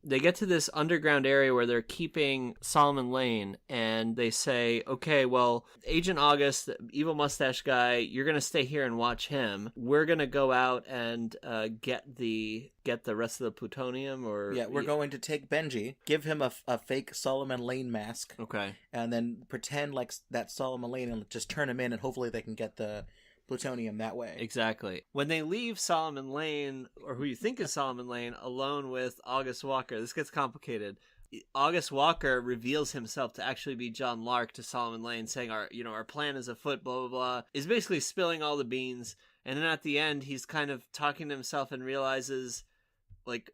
they get to this underground area where they're keeping Solomon Lane, and they say, okay, well, Agent August, the evil mustache guy, you're going to stay here and watch him. We're going to go out and get the rest of the plutonium. We're going to take Benji, give him a fake Solomon Lane mask. Okay. And then pretend like that's Solomon Lane and just turn him in, and hopefully they can get the plutonium that way. Exactly. When they leave Solomon Lane, or who you think is Solomon Lane, alone with August Walker, this gets complicated. August Walker reveals himself to actually be John Lark to Solomon Lane, saying our plan is afoot, blah blah blah. Is basically spilling all the beans, and then at the end he's kind of talking to himself and realizes, like,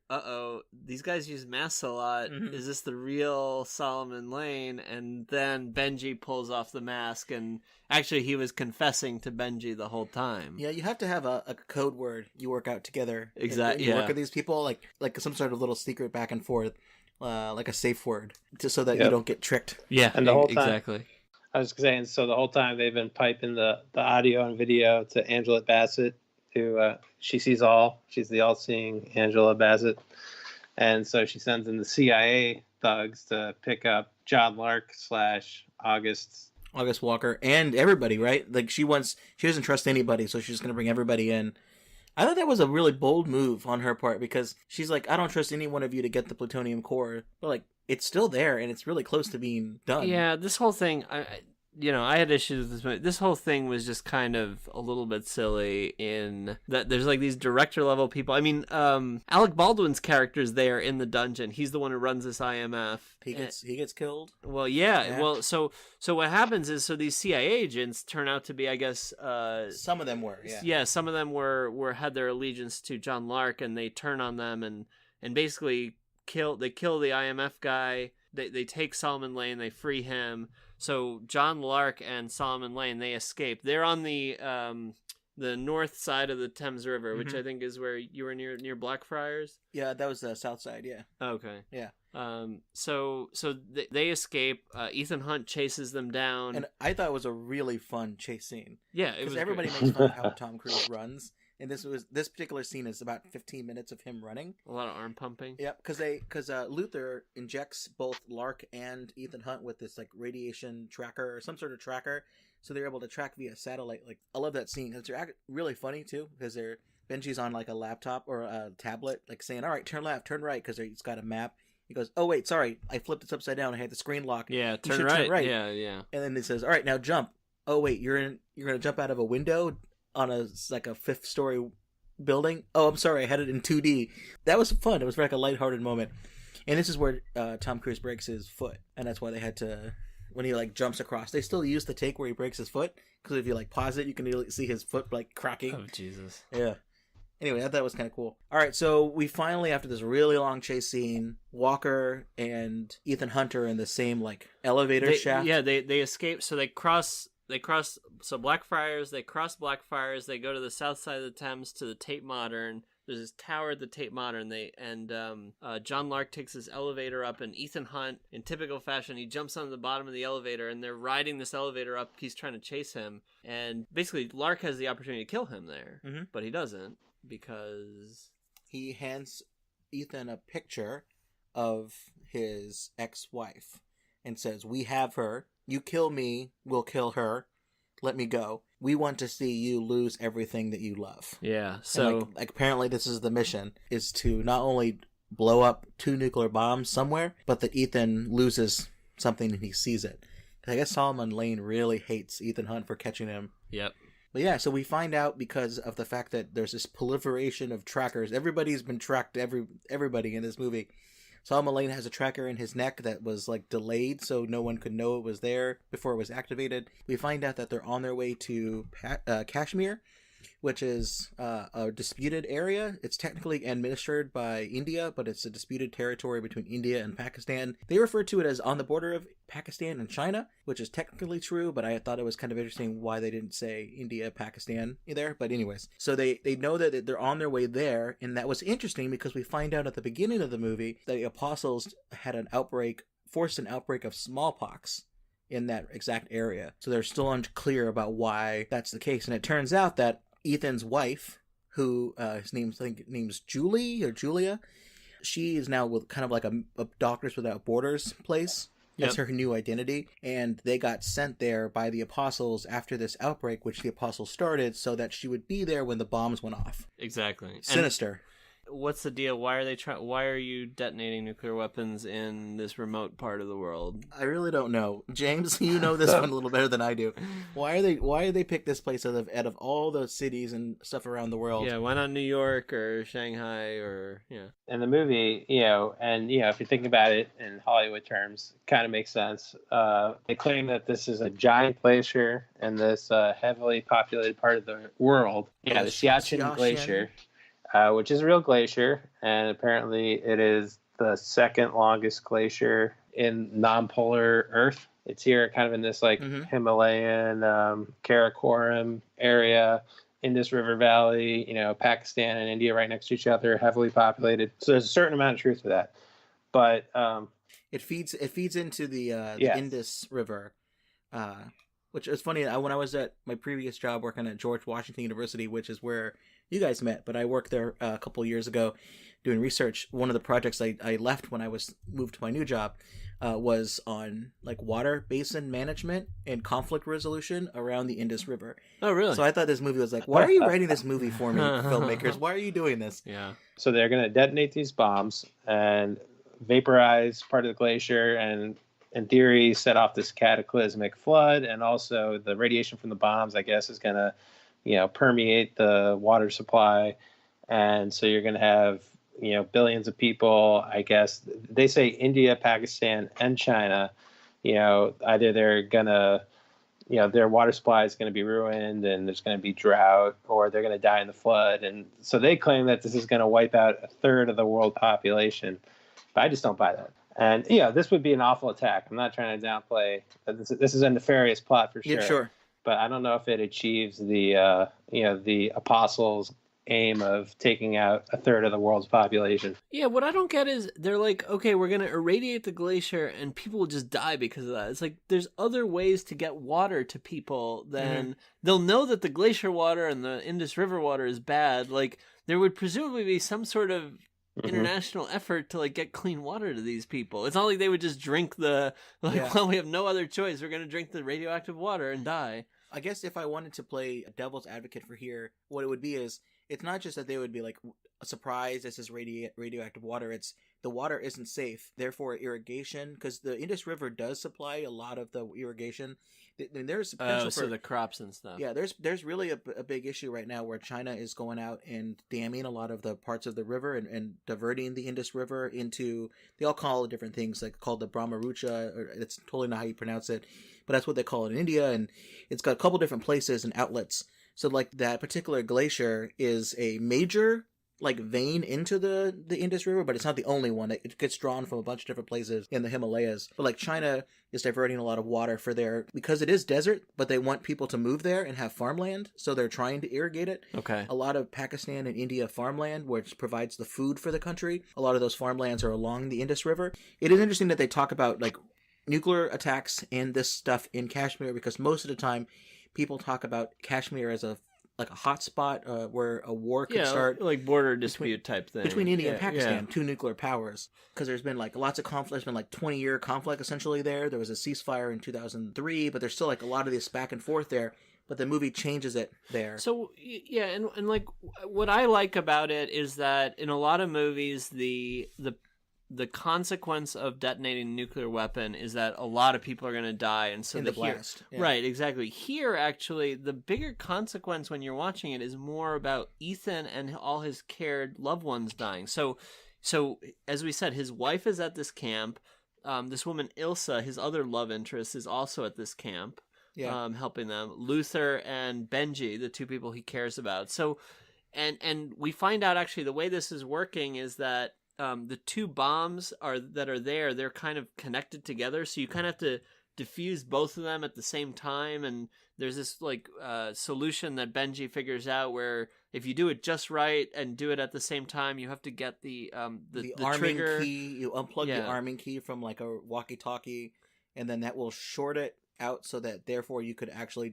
these guys use masks a lot. Mm-hmm. Is this the real Solomon Lane? And then Benji pulls off the mask, and actually he was confessing to Benji the whole time. Yeah, you have to have a code word you work out together. Exactly. You work with these people, like some sort of little secret back and forth, like a safe word, just so that you don't get tricked. Yeah, and the whole time, exactly. I was saying, so the whole time they've been piping the audio and video to Angela Bassett, who she sees all. She's the all-seeing Angela Bassett. And so she sends in the CIA thugs to pick up John Lark / August Walker and everybody, right? Like she doesn't trust anybody, so she's going to bring everybody in. I thought that was a really bold move on her part, because she's like, I don't trust any one of you to get the plutonium core. But like, it's still there and it's really close to being done. Yeah, this whole thing, I had issues with this movie. This whole thing was just kind of a little bit silly in that there's like these director level people. I mean, Alec Baldwin's character's there in the dungeon. He's the one who runs this IMF. He gets killed. Well, yeah. Well, so what happens is, so these CIA agents turn out to be, I guess, some of them were. Yeah. Yeah, some of them had their allegiance to John Lark, and they turn on them and basically kill the IMF guy. They take Solomon Lane. They free him. So John Lark and Solomon Lane, they escape. They're on the north side of the Thames River, which I think is where you were near Blackfriars. Yeah, that was the south side. Yeah. Okay. Yeah. So they escape. Ethan Hunt chases them down, and I thought it was a really fun chase scene. Yeah, it was. Everybody makes fun of how Tom Cruise runs. And this particular scene is about 15 minutes of him running. A lot of arm pumping. Yeah, because Luther injects both Lark and Ethan Hunt with this like radiation tracker or some sort of tracker, so they're able to track via satellite. Like, I love that scene. It's really funny too, because Benji's on like a laptop or a tablet, like saying, "All right, turn left, turn right," because he's got a map. He goes, "Oh wait, sorry, I flipped this upside down. I had the screen lock. Yeah, turn right. Yeah. And then he says, "All right, now jump." Oh wait, you're gonna jump out of a window on a 5th story building. Oh, I'm sorry, I had it in 2D. That was fun. It was like a lighthearted moment. And this is where Tom Cruise breaks his foot, and that's why they had to, when he like jumps across, they still use the take where he breaks his foot, because if you like pause it, you can really see his foot like cracking. Oh Jesus. Yeah. Anyway, I thought that was kind of cool. All right, so we finally, after this really long chase scene, Walker and Ethan Hunt are in the same like elevator shaft. Yeah, they escape. So they cross Blackfriars, they cross Blackfriars, they go to the south side of the Thames to the Tate Modern. There's this tower at the Tate Modern. John Lark takes this elevator up, and Ethan Hunt, in typical fashion, he jumps on the bottom of the elevator, and they're riding this elevator up. He's trying to chase him, and basically Lark has the opportunity to kill him there, but he doesn't, because he hands Ethan a picture of his ex-wife and says, "We have her. You kill me, we'll kill her. Let me go. We want to see you lose everything that you love." Yeah, so... like apparently this is the mission, is to not only blow up 2 nuclear bombs somewhere, but that Ethan loses something and he sees it. I guess Solomon Lane really hates Ethan Hunt for catching him. Yep. But yeah, so we find out, because of the fact that there's this proliferation of trackers. Everybody's been tracked, everybody in this movie. Solomon Lane has a tracker in his neck that was like delayed, so no one could know it was there before it was activated. We find out that they're on their way to Kashmir, which is a disputed area. It's technically administered by India, but it's a disputed territory between India and Pakistan. They refer to it as on the border of Pakistan and China, which is technically true, but I thought it was kind of interesting why they didn't say India, Pakistan there. But anyways, so they know that they're on their way there, and that was interesting because we find out at the beginning of the movie that the apostles had forced an outbreak of smallpox in that exact area. So they're still unclear about why that's the case. And it turns out that Ethan's wife, who his name's Julie or Julia, she is now with kind of like a Doctors Without Borders place. That's her new identity. And they got sent there by the apostles after this outbreak, which the apostles started, so that she would be there when the bombs went off. Exactly. Sinister. What's the deal? Why are you detonating nuclear weapons in this remote part of the world? I really don't know. James, you know this one a little better than I do. Why do they pick this place out of all the cities and stuff around the world? Yeah, why not New York or Shanghai or In the movie, if you think about it in Hollywood terms, it kind of makes sense. They claim that this is a giant glacier in this heavily populated part of the world. Yeah, the Xiachen Glacier. Which is a real glacier, and apparently it is the second longest glacier in non-polar Earth. It's here kind of in this Himalayan, Karakoram area, Indus River Valley, Pakistan and India right next to each other, heavily populated. So there's a certain amount of truth to that. But it feeds into the Indus River, which is funny. When I was at my previous job working at George Washington University, which is where you guys met, but I worked there a couple years ago doing research. One of the projects I left when I was moved to my new job was on water basin management and conflict resolution around the Indus River. Oh, really? So I thought this movie was why are you writing this movie for me, filmmakers? Why are you doing this? Yeah. So they're going to detonate these bombs and vaporize part of the glacier and, in theory, set off this cataclysmic flood. And also the radiation from the bombs, I guess, is going to permeate the water supply. And so you're going to have, billions of people, I guess. They say India, Pakistan, and China, either they're going to, their water supply is going to be ruined and there's going to be drought, or they're going to die in the flood. And so they claim that this is going to wipe out a third of the world population. But I just don't buy that. And, this would be an awful attack. I'm not trying to downplay. This is a nefarious plot for sure. Yeah, sure. But I don't know if it achieves the the apostles' aim of taking out a third of the world's population. Yeah, what I don't get is they're like, okay, we're going to irradiate the glacier and people will just die because of that. It's like there's other ways to get water to people than they'll know that the glacier water and the Indus River water is bad. Like there would presumably be some sort of international effort to get clean water to these people. It's not like they would just drink well, we have no other choice. We're going to drink the radioactive water and die. I guess if I wanted to play a devil's advocate for here, what it would be is it's not just that they would be surprised this is radioactive water. It's the water isn't safe. Therefore, irrigation, because the Indus River does supply a lot of the irrigation. And there's potential for the crops and stuff. Yeah, there's really a big issue right now where China is going out and damming a lot of the parts of the river and diverting the Indus River into, they all call it different things, called the Brahmaputra, or it's totally not how you pronounce it, but that's what they call it in India, and it's got a couple different places and outlets. So that particular glacier is a major vein into the Indus River, but it's not the only one. It gets drawn from a bunch of different places in the Himalayas. But China is diverting a lot of water because it is desert, but they want people to move there and have farmland, so they're trying to irrigate it. Okay. A lot of Pakistan and India farmland, which provides the food for the country, a lot of those farmlands are along the Indus River. It is interesting that they talk about nuclear attacks and this stuff in Kashmir, because most of the time people talk about Kashmir as a hot spot where a war could start, border dispute type thing between India and Pakistan, two nuclear powers. Because there's been lots of conflict. There's been 20-year conflict essentially there. There was a ceasefire in 2003, but there's still a lot of this back and forth there. But the movie changes it there. So yeah, and what I like about it is that in a lot of movies the consequence of detonating a nuclear weapon is that a lot of people are going to die, and so in the blast. Yeah. Right, exactly. Here, actually, the bigger consequence when you're watching it is more about Ethan and all his cared loved ones dying. So as we said, his wife is at this camp. This woman Ilsa, his other love interest, is also at this camp. helping them. Luther and Benji, the two people he cares about. So, and we find out actually the way this is working is that the two bombs that are there, they're kind of connected together. So you kind of have to defuse both of them at the same time. And there's this like solution that Benji figures out where if you do it just right and do it at the same time, you have to get the arming trigger key. You unplug the arming key from like a walkie-talkie, and then that will short it out so that therefore you could actually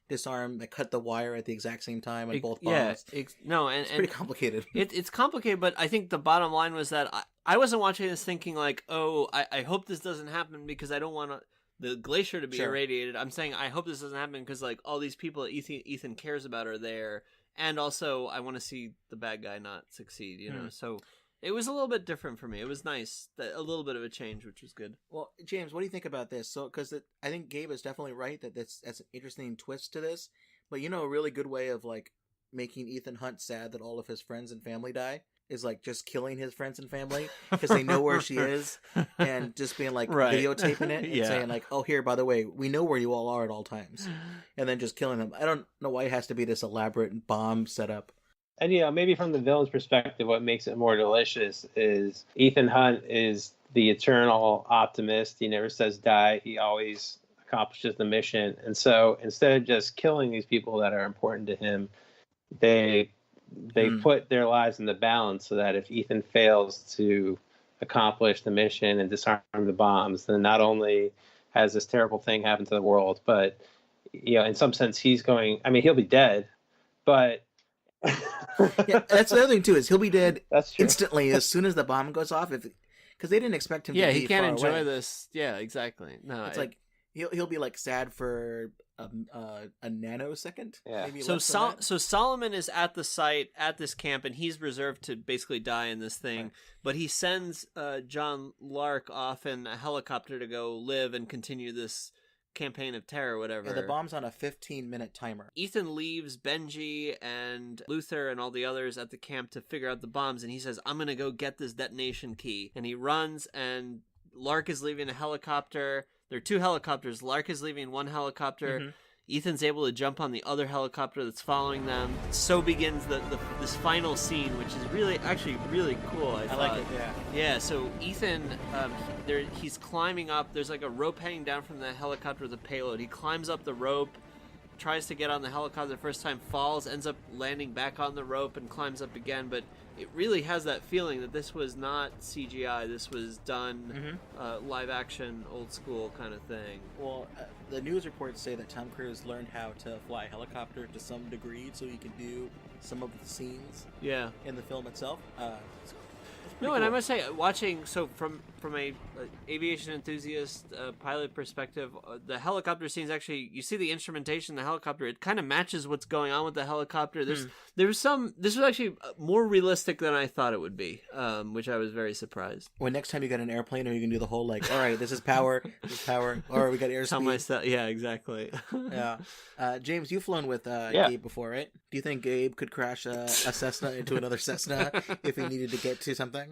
disarm, like, cut the wire at the exact same time on both bombs. It's pretty complicated. It's complicated, but I think the bottom line was that I wasn't watching this thinking like, oh, I hope this doesn't happen because I don't want the glacier to be irradiated. I'm saying I hope this doesn't happen because like all these people that Ethan cares about are there, and also I want to see the bad guy not succeed. You know, so. It was a little bit different for me. It was nice, a little bit of a change, which was good. Well, James, what do you think about this? So, because I think Gabe is definitely right that's an interesting twist to this. But a really good way of like making Ethan Hunt sad that all of his friends and family die is like just killing his friends and family because they know where she is, and just being like videotaping it and saying like, "Oh, here, by the way, we know where you all are at all times," and then just killing them. I don't know why it has to be this elaborate bomb setup. And, maybe from the villain's perspective, what makes it more delicious is Ethan Hunt is the eternal optimist. He never says die. He always accomplishes the mission. And so instead of just killing these people that are important to him, they put their lives in the balance so that if Ethan fails to accomplish the mission and disarm the bombs, then not only has this terrible thing happen to the world, but, in some sense he'll be dead, but... that's the other thing too, is he'll be dead instantly as soon as the bomb goes off, because they didn't expect him to be he can't far enjoy away. This. Yeah, exactly. No, it's like he'll be like sad for a nanosecond. Yeah. Maybe so Solomon is at the site at this camp, and he's reserved to basically die in this thing. Right. But he sends John Lark off in a helicopter to go live and continue this campaign of terror, whatever. Yeah, the bomb's on a 15-minute timer. Ethan leaves Benji and Luther and all the others at the camp to figure out the bombs, and he says, I'm gonna go get this detonation key. And he runs, and Lark is leaving a helicopter. There are two helicopters. Lark is leaving one helicopter. Mm-hmm. Ethan's able to jump on the other helicopter that's following them. So begins this final scene, which is really cool. I thought. Like it, yeah. Yeah, so Ethan, he's climbing up. There's like a rope hanging down from the helicopter with a payload. He climbs up the rope, tries to get on the helicopter the first time, falls, ends up landing back on the rope and climbs up again. But it really has that feeling that this was not CGI. This was done live action, old school kind of thing. Well, the news reports say that Tom Cruise learned how to fly a helicopter to some degree so he can do some of the scenes in the film itself. No, and I must say, watching, so from a aviation enthusiast pilot perspective, the helicopter scenes actually, you see the instrumentation in the helicopter, it kind of matches what's going on with the helicopter. This was actually more realistic than I thought it would be, which I was very surprised. When next time you got an airplane, or you can do the whole like, all right, this is power, or we got airspeed. Yeah, exactly. Yeah. James, you've flown with Gabe before, right? Do you think Gabe could crash a Cessna into another Cessna if he needed to get to something?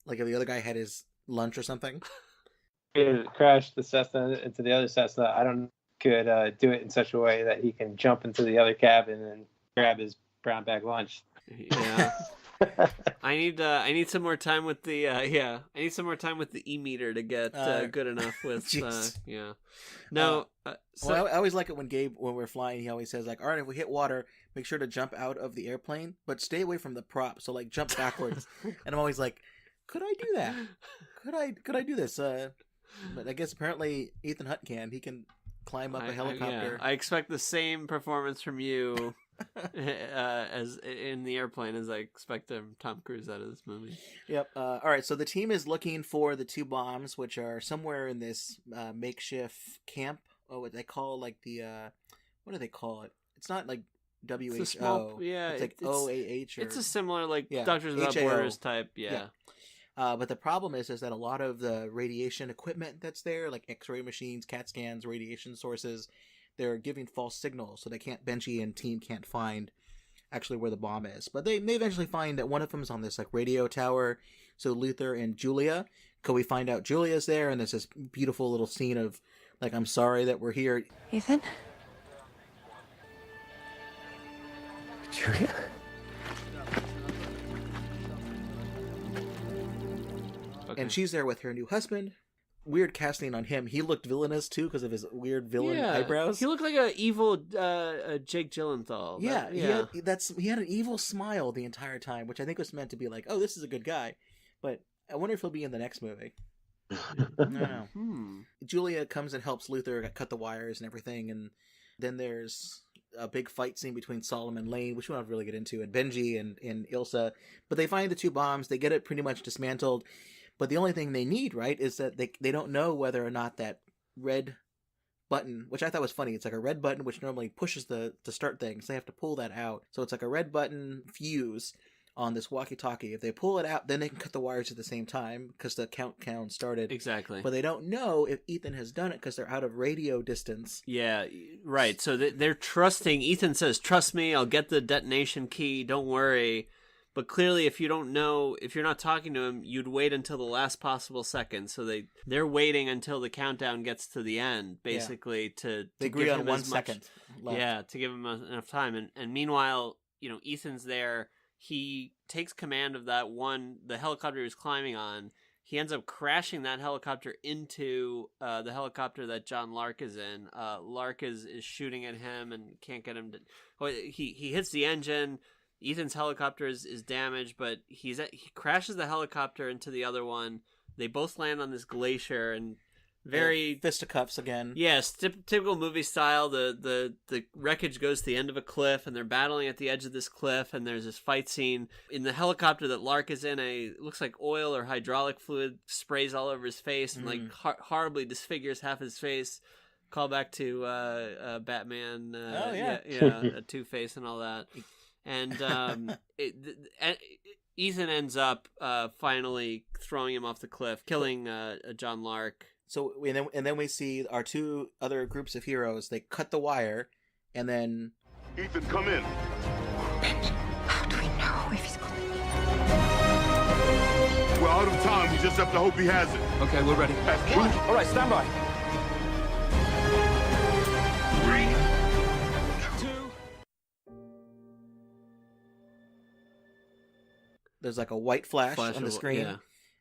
Like if the other guy had his lunch or something? Crash the Cessna into the other Cessna. I don't could do it in such a way that he can jump into the other cabin and grab his brown bag lunch. Yeah. I need some more time with the I need some more time with the e-meter to get good enough with No. Well, I always like it when Gabe, when we're flying, he always says like, all right, if we hit water, make sure to jump out of the airplane, but stay away from the prop. So like jump backwards. And I'm always like, could I do that? Could I do this? But I guess apparently Ethan Hunt can. He can climb up a helicopter. I expect the same performance from you as in the airplane as I expect Tom Cruise out of this movie. Yep. All right. So the team is looking for the two bombs, which are somewhere in this makeshift camp. Oh, what they call like the what do they call it? It's not like WHO. It's like OAH. It's a similar like Doctors Without Borders type. Yeah. But the problem is that a lot of the radiation equipment that's there, like X-ray machines, CAT scans, radiation sources, they're giving false signals, so Benji and team can't find actually where the bomb is. But they eventually find that one of them is on this like radio tower. So Luther and Julia, we find out Julia's there, and there's this beautiful little scene of Like, I'm sorry that we're here. Ethan? Julia? Okay. And she's there with her new husband. Weird casting on him. He looked villainous too because of his weird villain eyebrows. He looked like an evil Jake Gyllenhaal. Yeah, he had an evil smile the entire time, which I think was meant to be like, oh, this is a good guy. But I wonder if he'll be in the next movie. I don't know. Julia comes and helps Luther cut the wires and everything, and then there's a big fight scene between Solomon Lane, which we don't really get into, and Benji and Ilsa. But they find the 2 bombs. They get it pretty much dismantled. But the only thing they need, right, is that they don't know whether or not that red button, which I thought was funny. It's like a red button which normally pushes the start thing, so they have to pull that out. So it's like a red button fuse on this walkie-talkie. If they pull it out, then they can cut the wires at the same time because the countdown started. Exactly. But they don't know if Ethan has done it because they're out of radio distance. Yeah, right. So they're trusting. Ethan says, "Trust me, I'll get the detonation key. Don't worry." But clearly, if you don't know, if you're not talking to him, you'd wait until the last possible second. So they're waiting until the countdown gets to the end, basically, to they agree give on him 1 as much, second left. Yeah, to give him enough time. And meanwhile, Ethan's there. He takes command of the helicopter he was climbing on. He ends up crashing that helicopter into the helicopter that John Lark is in. Lark is shooting at him and can't get him to. Well, he hits the engine. Ethan's helicopter is damaged, but he crashes the helicopter into the other one. They both land on this glacier and very fisticuffs again. Yes, typical movie style. The wreckage goes to the end of a cliff, and they're battling at the edge of this cliff. And there's this fight scene in the helicopter that Lark is in. It looks like oil or hydraulic fluid sprays all over his face and like horribly disfigures half his face. Call back to Batman. Two-Face and all that. And Ethan ends up finally throwing him off the cliff, killing John Lark. So and then we see our 2 other groups of heroes. They cut the wire, and then Ethan, come in. Benji, how do we know if he's going to be? We're out of time. We just have to hope he has it. Okay, we're ready. All right, stand by. 3, 2. there's like a white flash on the screen. Yeah.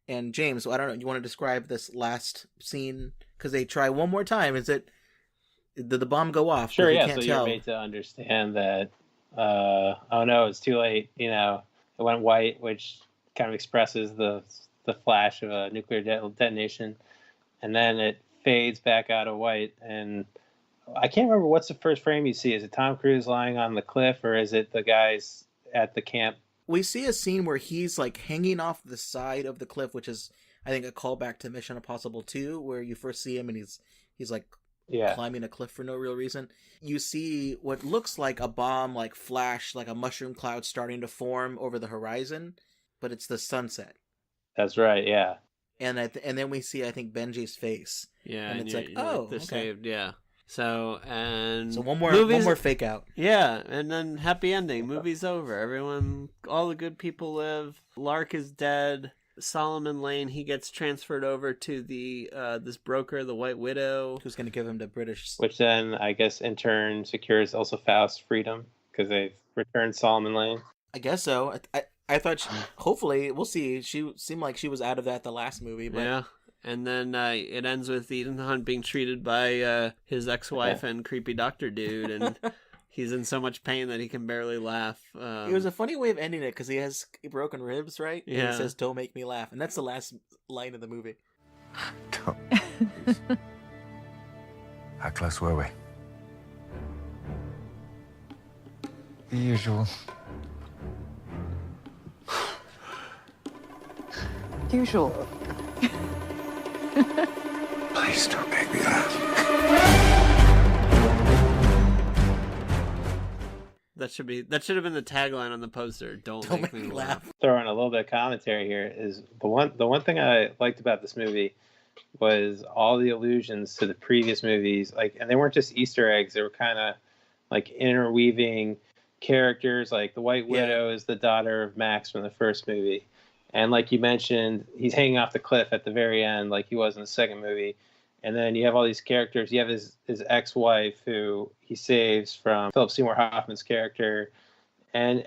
And James, I don't know, you want to describe this last scene? Because they try one more time. Did the bomb go off? Sure, yeah. Can't So tell. you're made to understand that, oh no, it's too late. It went white, which kind of expresses the flash of a nuclear detonation. And then it fades back out of white. And I can't remember what's the first frame you see. Is it Tom Cruise lying on the cliff, or is it the guys at the camp? We see a scene where he's like hanging off the side of the cliff, which is, I think, a callback to Mission Impossible 2, where you first see him and he's like climbing a cliff for no real reason. You see what looks like a bomb, like flash, like a mushroom cloud starting to form over the horizon, but it's the sunset. That's right, yeah. And then we see, I think, Benji's face. Yeah, and it's like, oh, they're okay. saved. Yeah. So one more fake out. Yeah, and then happy ending. Movie's over. All the good people live. Lark is dead. Solomon Lane, he gets transferred over to the this broker, the White Widow, who's going to give him the British. Which then, I guess, in turn secures Elsa Faust's freedom because they've returned Solomon Lane. I guess so. I thought, hopefully, we'll see. She seemed like she was out of that the last movie, but yeah. And then it ends with Ethan Hunt being treated by his ex-wife and creepy doctor dude, and he's in so much pain that he can barely laugh. It was a funny way of ending it because he has broken ribs, right? Yeah. And he says, "Don't make me laugh," and that's the last line of the movie. How close were we? The usual. Usual. Please don't make me laugh. That should have been the tagline on the poster. Don't make me laugh. Throwing a little bit of commentary here is the one thing I liked about this movie was all the allusions to the previous movies, and they weren't just Easter eggs. They were kind of like interweaving characters. Like the White Widow is the daughter of Max from the first movie. And like you mentioned, he's hanging off the cliff at the very end, like he was in the second movie. And then you have all these characters. You have his ex-wife who he saves from Philip Seymour Hoffman's character, and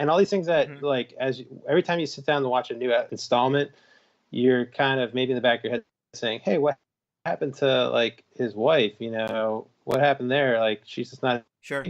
all these things that like every time you sit down to watch a new installment, you're kind of maybe in the back of your head saying, "Hey, what happened to like his wife? You know, what happened there? Like she's just not sure.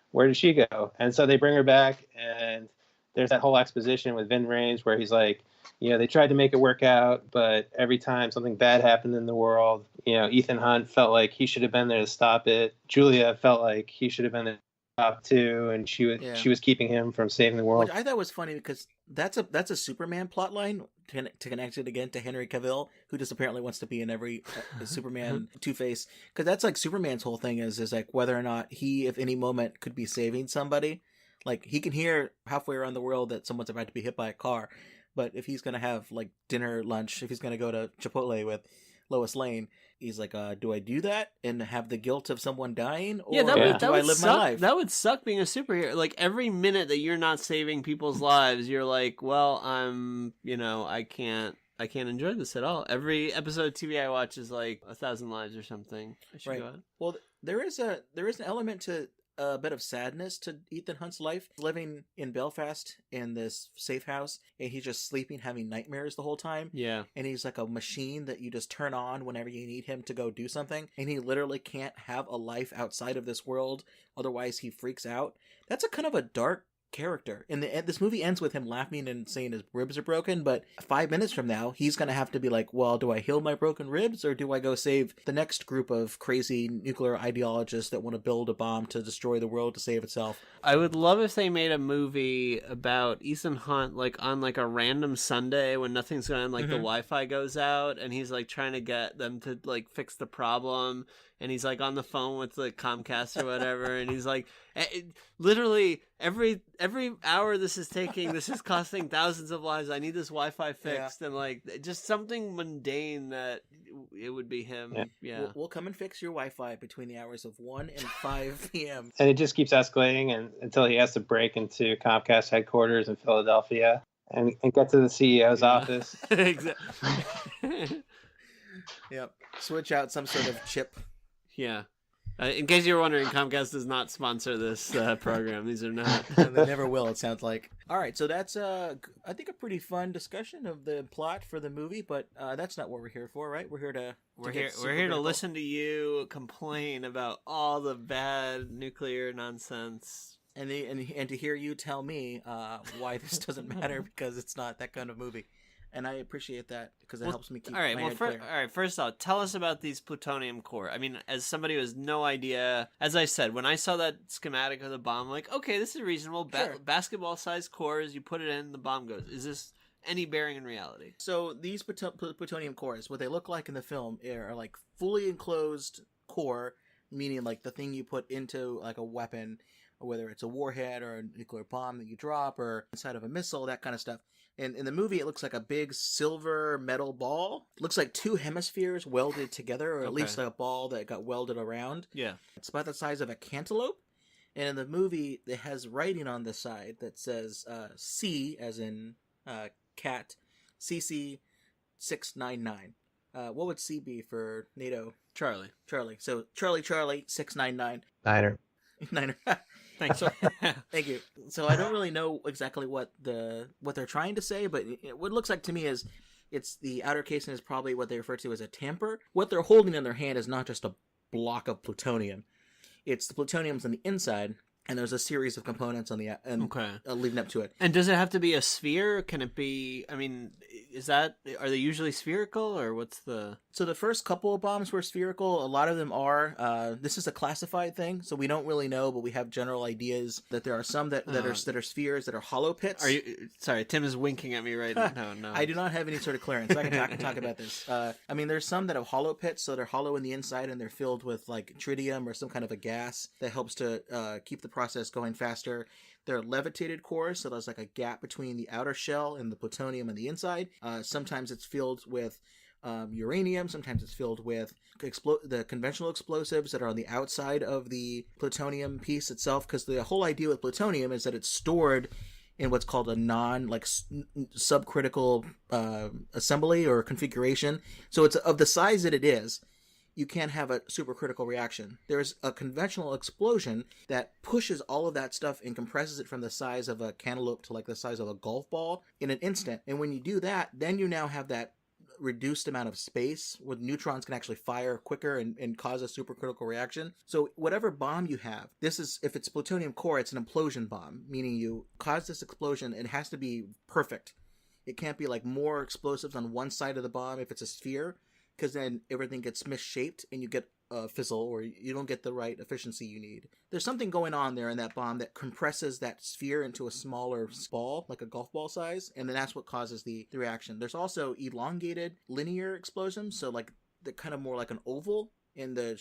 Where did she go?" And so they bring her back, and there's that whole exposition with Vin Rames where he's like, you know, they tried to make it work out, but every time something bad happened in the world, you know, Ethan Hunt felt like he should have been there to stop it. Julia felt like he should have been there to stop too, and she was keeping him from saving the world. Which I thought was funny because that's a Superman plotline to connect it again to Henry Cavill, who just apparently wants to be in every Superman Two-Face, because that's like Superman's whole thing is like whether or not he, if any moment, could be saving somebody. Like he can hear halfway around the world that someone's about to be hit by a car. But if he's going to have, like, dinner, lunch, if he's going to go to Chipotle with Lois Lane, he's like, do I do that and have the guilt of someone dying? Or do I live my life? That would suck being a superhero. Like, every minute that you're not saving people's lives, you're like, well, I can't enjoy this at all. Every episode of TV I watch is like 1,000 lives or something. I should go out. Well, there is an element to a bit of sadness to Ethan Hunt's life, living in Belfast in this safe house, and he's just sleeping, having nightmares the whole time. Yeah. And he's like a machine that you just turn on whenever you need him to go do something, and he literally can't have a life outside of this world, otherwise he freaks out. That's a kind of a dark character. And this movie ends with him laughing and saying his ribs are broken, but 5 minutes from now, he's going to have to be like, well, do I heal my broken ribs, or do I go save the next group of crazy nuclear ideologists that want to build a bomb to destroy the world to save itself? I would love if they made a movie about Ethan Hunt, like on like a random Sunday when nothing's going on, like the Wi-Fi goes out, and he's like trying to get them to like fix the problem, and he's like on the phone with like Comcast or whatever, and he's like, literally every hour this is costing thousands of lives. I need this Wi-Fi fixed, and like just something mundane that it would be him. Yeah. We'll come and fix your Wi-Fi between the hours of 1 and 5 p.m. And it just keeps escalating until he has to break into Comcast headquarters in Philadelphia and get to the CEO's office. Exactly. Yep. Switch out some sort of chip. Yeah. In case you're wondering, Comcast does not sponsor this program. These are not. They never will, it sounds like. All right, so that's, I think, a pretty fun discussion of the plot for the movie, but that's not what we're here for, right? We're here to listen to you complain about all the bad nuclear nonsense. And to hear you tell me why this doesn't matter because it's not that kind of movie. And I appreciate that because it helps me keep my head clear. All right, first off, tell us about these plutonium core. I mean, as somebody who has no idea, as I said, when I saw that schematic of the bomb, I'm like, okay, this is reasonable. Basketball-sized cores, you put it in, the bomb goes. Is this any bearing in reality? So these plutonium cores, what they look like in the film are like fully enclosed core, meaning like the thing you put into like a weapon, or whether it's a warhead or a nuclear bomb that you drop or inside of a missile, that kind of stuff. And in the movie, it looks like a big silver metal ball. It looks like two hemispheres welded together, or at least a ball that got welded around. Yeah. It's about the size of a cantaloupe. And in the movie, it has writing on the side that says C, as in cat, CC 699. What would C be for NATO? Charlie. So Charlie 699. Niner. Thanks. Thank you. So I don't really know exactly what they're trying to say, but what it looks like to me is it's the outer casing is probably what they refer to as a tamper. What they're holding in their hand is not just a block of plutonium. It's the plutonium's on the inside, and there's a series of components on the leading up to it. And does it have to be a sphere? Can it be? I mean, are they usually spherical, or what's the? So the first couple of bombs were spherical. A lot of them are. This is a classified thing, so we don't really know, but we have general ideas that there are some that are spheres that are hollow pits. Are you? Sorry, Tim is winking at me right now. No, I do not have any sort of clearance. I can talk about this. I mean, there's some that have hollow pits, so they're hollow in the inside and they're filled with like tritium or some kind of a gas that helps to keep the process going faster. They're levitated cores, so there's like a gap between the outer shell and the plutonium on the inside. Sometimes it's filled with uranium, sometimes it's filled with the conventional explosives that are on the outside of the plutonium piece itself, because the whole idea with plutonium is that it's stored in what's called a subcritical assembly or configuration. So it's of the size that it is. you can't have a supercritical reaction. There's a conventional explosion that pushes all of that stuff and compresses it from the size of a cantaloupe to like the size of a golf ball in an instant. And when you do that, then you now have that reduced amount of space where neutrons can actually fire quicker and cause a supercritical reaction. So whatever bomb you have, this is, if it's plutonium core, it's an implosion bomb, meaning you cause this explosion, it has to be perfect. It can't be like more explosives on one side of the bomb if it's a sphere, because then everything gets misshaped and you get a fizzle, or you don't get the right efficiency you need. There's something going on there in that bomb that compresses that sphere into a smaller ball, like a golf ball size, and then that's what causes the reaction. There's also elongated linear explosions, so like they're kind of more like an oval, and the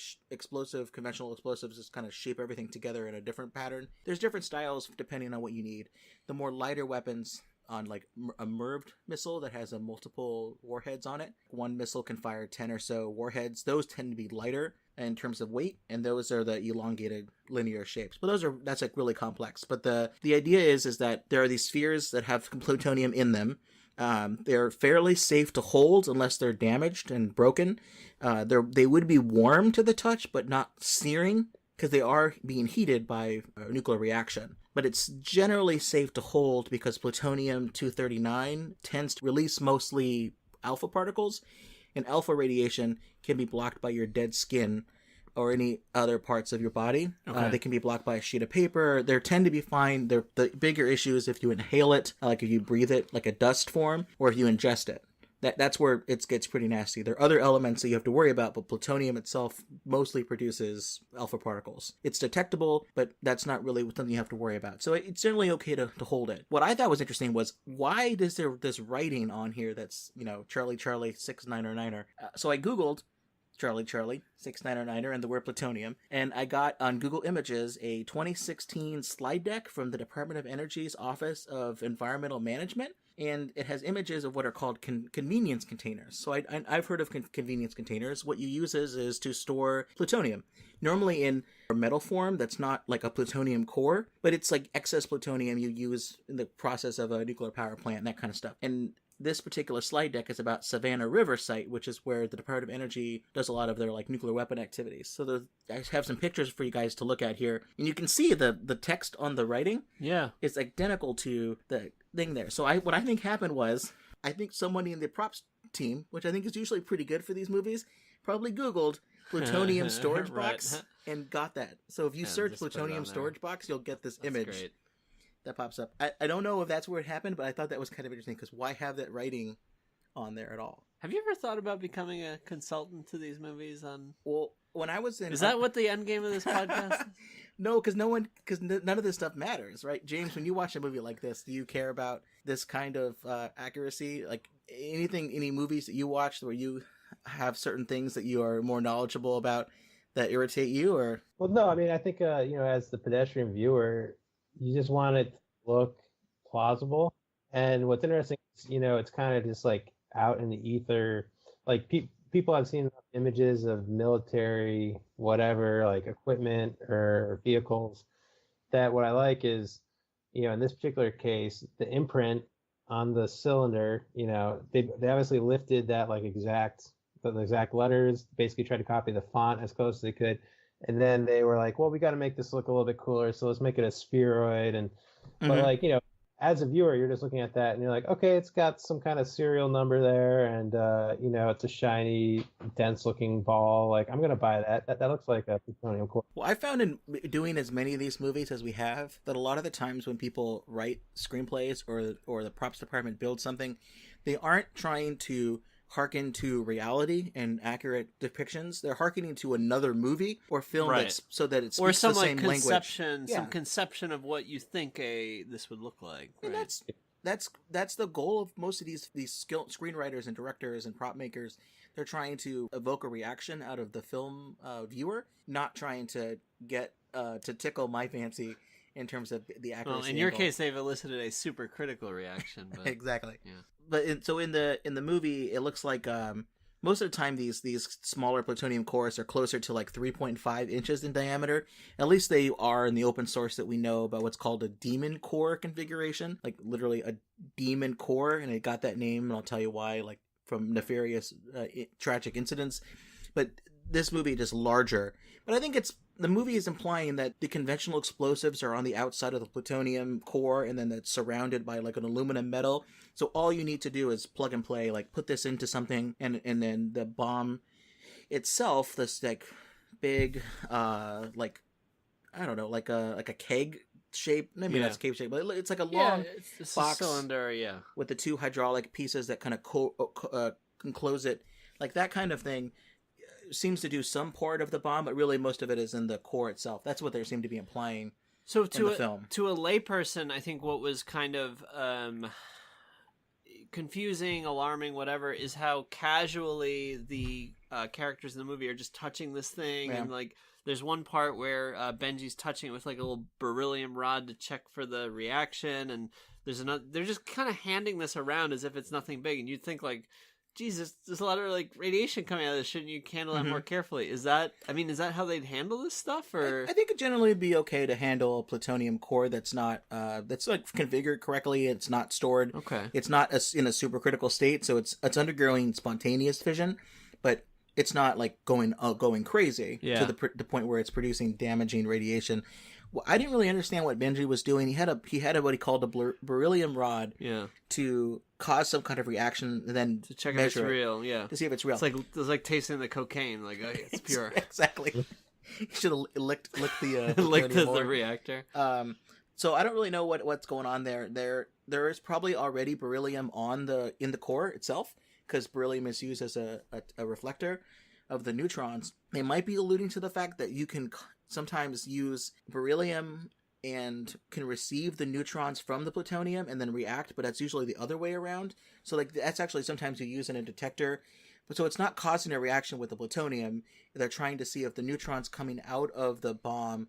conventional explosives just kind of shape everything together in a different pattern. There's different styles depending on what you need. The more lighter weapons, on like a MIRV missile that has a multiple warheads on it, one missile can fire 10 or so warheads. Those tend to be lighter in terms of weight, and those are the elongated linear shapes. But that's like really complex. But the idea is that there are these spheres that have plutonium in them. They're fairly safe to hold unless they're damaged and broken. They would be warm to the touch, but not searing, because they are being heated by a nuclear reaction. But it's generally safe to hold because plutonium-239 tends to release mostly alpha particles, and alpha radiation can be blocked by your dead skin or any other parts of your body. Okay. They can be blocked by a sheet of paper. They tend to be fine. The bigger issue is if you inhale it, like if you breathe it like a dust form, or if you ingest it. That's where it gets pretty nasty. There are other elements that you have to worry about, but plutonium itself mostly produces alpha particles. It's detectable, but that's not really something you have to worry about. So it's generally okay to hold it. What I thought was interesting was, why is there this writing on here that's, Charlie Charlie 6909er? So I Googled Charlie Charlie 6909er and the word plutonium, and I got on Google Images a 2016 slide deck from the Department of Energy's Office of Environmental Management, and it has images of what are called convenience containers. So I've heard of convenience containers. What you use is to store plutonium, normally in a metal form that's not like a plutonium core, but it's like excess plutonium you use in the process of a nuclear power plant and that kind of stuff. And this particular slide deck is about Savannah River site, which is where the Department of Energy does a lot of their like nuclear weapon activities. So I have some pictures for you guys to look at here, and you can see the text on the writing. Yeah, it's identical to the thing there. So what I think happened was, I think somebody in the props team, which I think is usually pretty good for these movies, probably Googled plutonium storage box and got that. So if you search plutonium storage box, you'll get this image. Great. That pops up. I don't know if that's where it happened, but I thought that was kind of interesting, because why have that writing on there at all? Have you ever thought about becoming a consultant to these movies? Well, when I was in... Is that what the end game of this podcast is? No, because none of this stuff matters, right? James, when you watch a movie like this, do you care about this kind of accuracy? Like any movies that you watch where you have certain things that you are more knowledgeable about that irritate you, or? Well, no, I mean, I think, as the pedestrian viewer, you just want it to look plausible. And what's interesting is, it's kind of just like out in the ether. Like people have seen images of military, whatever, like equipment or vehicles, that what I like is, in this particular case, the imprint on the cylinder, they obviously lifted that like the exact letters, basically tried to copy the font as close as they could. And then they were like, well, we got to make this look a little bit cooler, so let's make it a spheroid. And but like, as a viewer, you're just looking at that and you're like, okay, it's got some kind of serial number there, and it's a shiny, dense-looking ball. Like, I'm gonna buy that. That looks like a plutonium core. Well, I found in doing as many of these movies as we have that a lot of the times when people write screenplays or the props department builds something, they aren't trying to hearken to reality and accurate depictions. They're hearkening to another movie or film so that it speaks or some the same like conception, language. Some conception of what you think this would look like. And that's the goal of most of these skilled screenwriters and directors and prop makers. They're trying to evoke a reaction out of the film viewer, not trying to get to tickle my fancy in terms of the accuracy. Well, in your case, they've elicited a super critical reaction. But, exactly. Yeah. But in the movie, it looks like most of the time these smaller plutonium cores are closer to like 3.5 inches in diameter. At least they are in the open source that we know about, what's called a demon core configuration, like literally a demon core, and it got that name, and I'll tell you why, like from nefarious tragic incidents. But this movie just larger. But I think the movie is implying that the conventional explosives are on the outside of the plutonium core, and then it's surrounded by like an aluminum metal. So all you need to do is plug and play, like put this into something, and then the bomb itself, this like big, like I don't know, like a keg shape. Maybe that's keg shape, but it's like a long it's box a cylinder, with the two hydraulic pieces that kind of enclose it, like that kind of thing. Seems to do some part of the bomb, but really most of it is in the core itself. That's what they seem to be implying. So in the film. To a layperson, I think what was kind of confusing, alarming, whatever, is how casually the characters in the movie are just touching this thing, and like there's one part where Benji's touching it with like a little beryllium rod to check for the reaction, and there's another. They're just kind of handing this around as if it's nothing big, and you'd think like, Jesus, there's a lot of like radiation coming out of this. Shouldn't you handle that more carefully? Is that how they'd handle this stuff? Or I think it'd generally be okay to handle a plutonium core that's not that's like configured correctly. It's not stored. Okay. It's not in a supercritical state, so it's undergoing spontaneous fission, but it's not like going crazy to the point where it's producing damaging radiation. Well, I didn't really understand what Benji was doing. He had what he called a beryllium rod to cause some kind of reaction, and then to check if it's real. Yeah, to see if it's real. It's like tasting the cocaine. Like, oh, it's pure. Exactly. You should have licked the licked the reactor. So I don't really know what's going on there. There is probably already beryllium in the core itself, because beryllium is used as a reflector of the neutrons. They might be alluding to the fact that you can sometimes use beryllium and can receive the neutrons from the plutonium and then react, but that's usually the other way around. So like that's actually sometimes you use in a detector, but so it's not causing a reaction with the plutonium. They're trying to see if the neutrons coming out of the bomb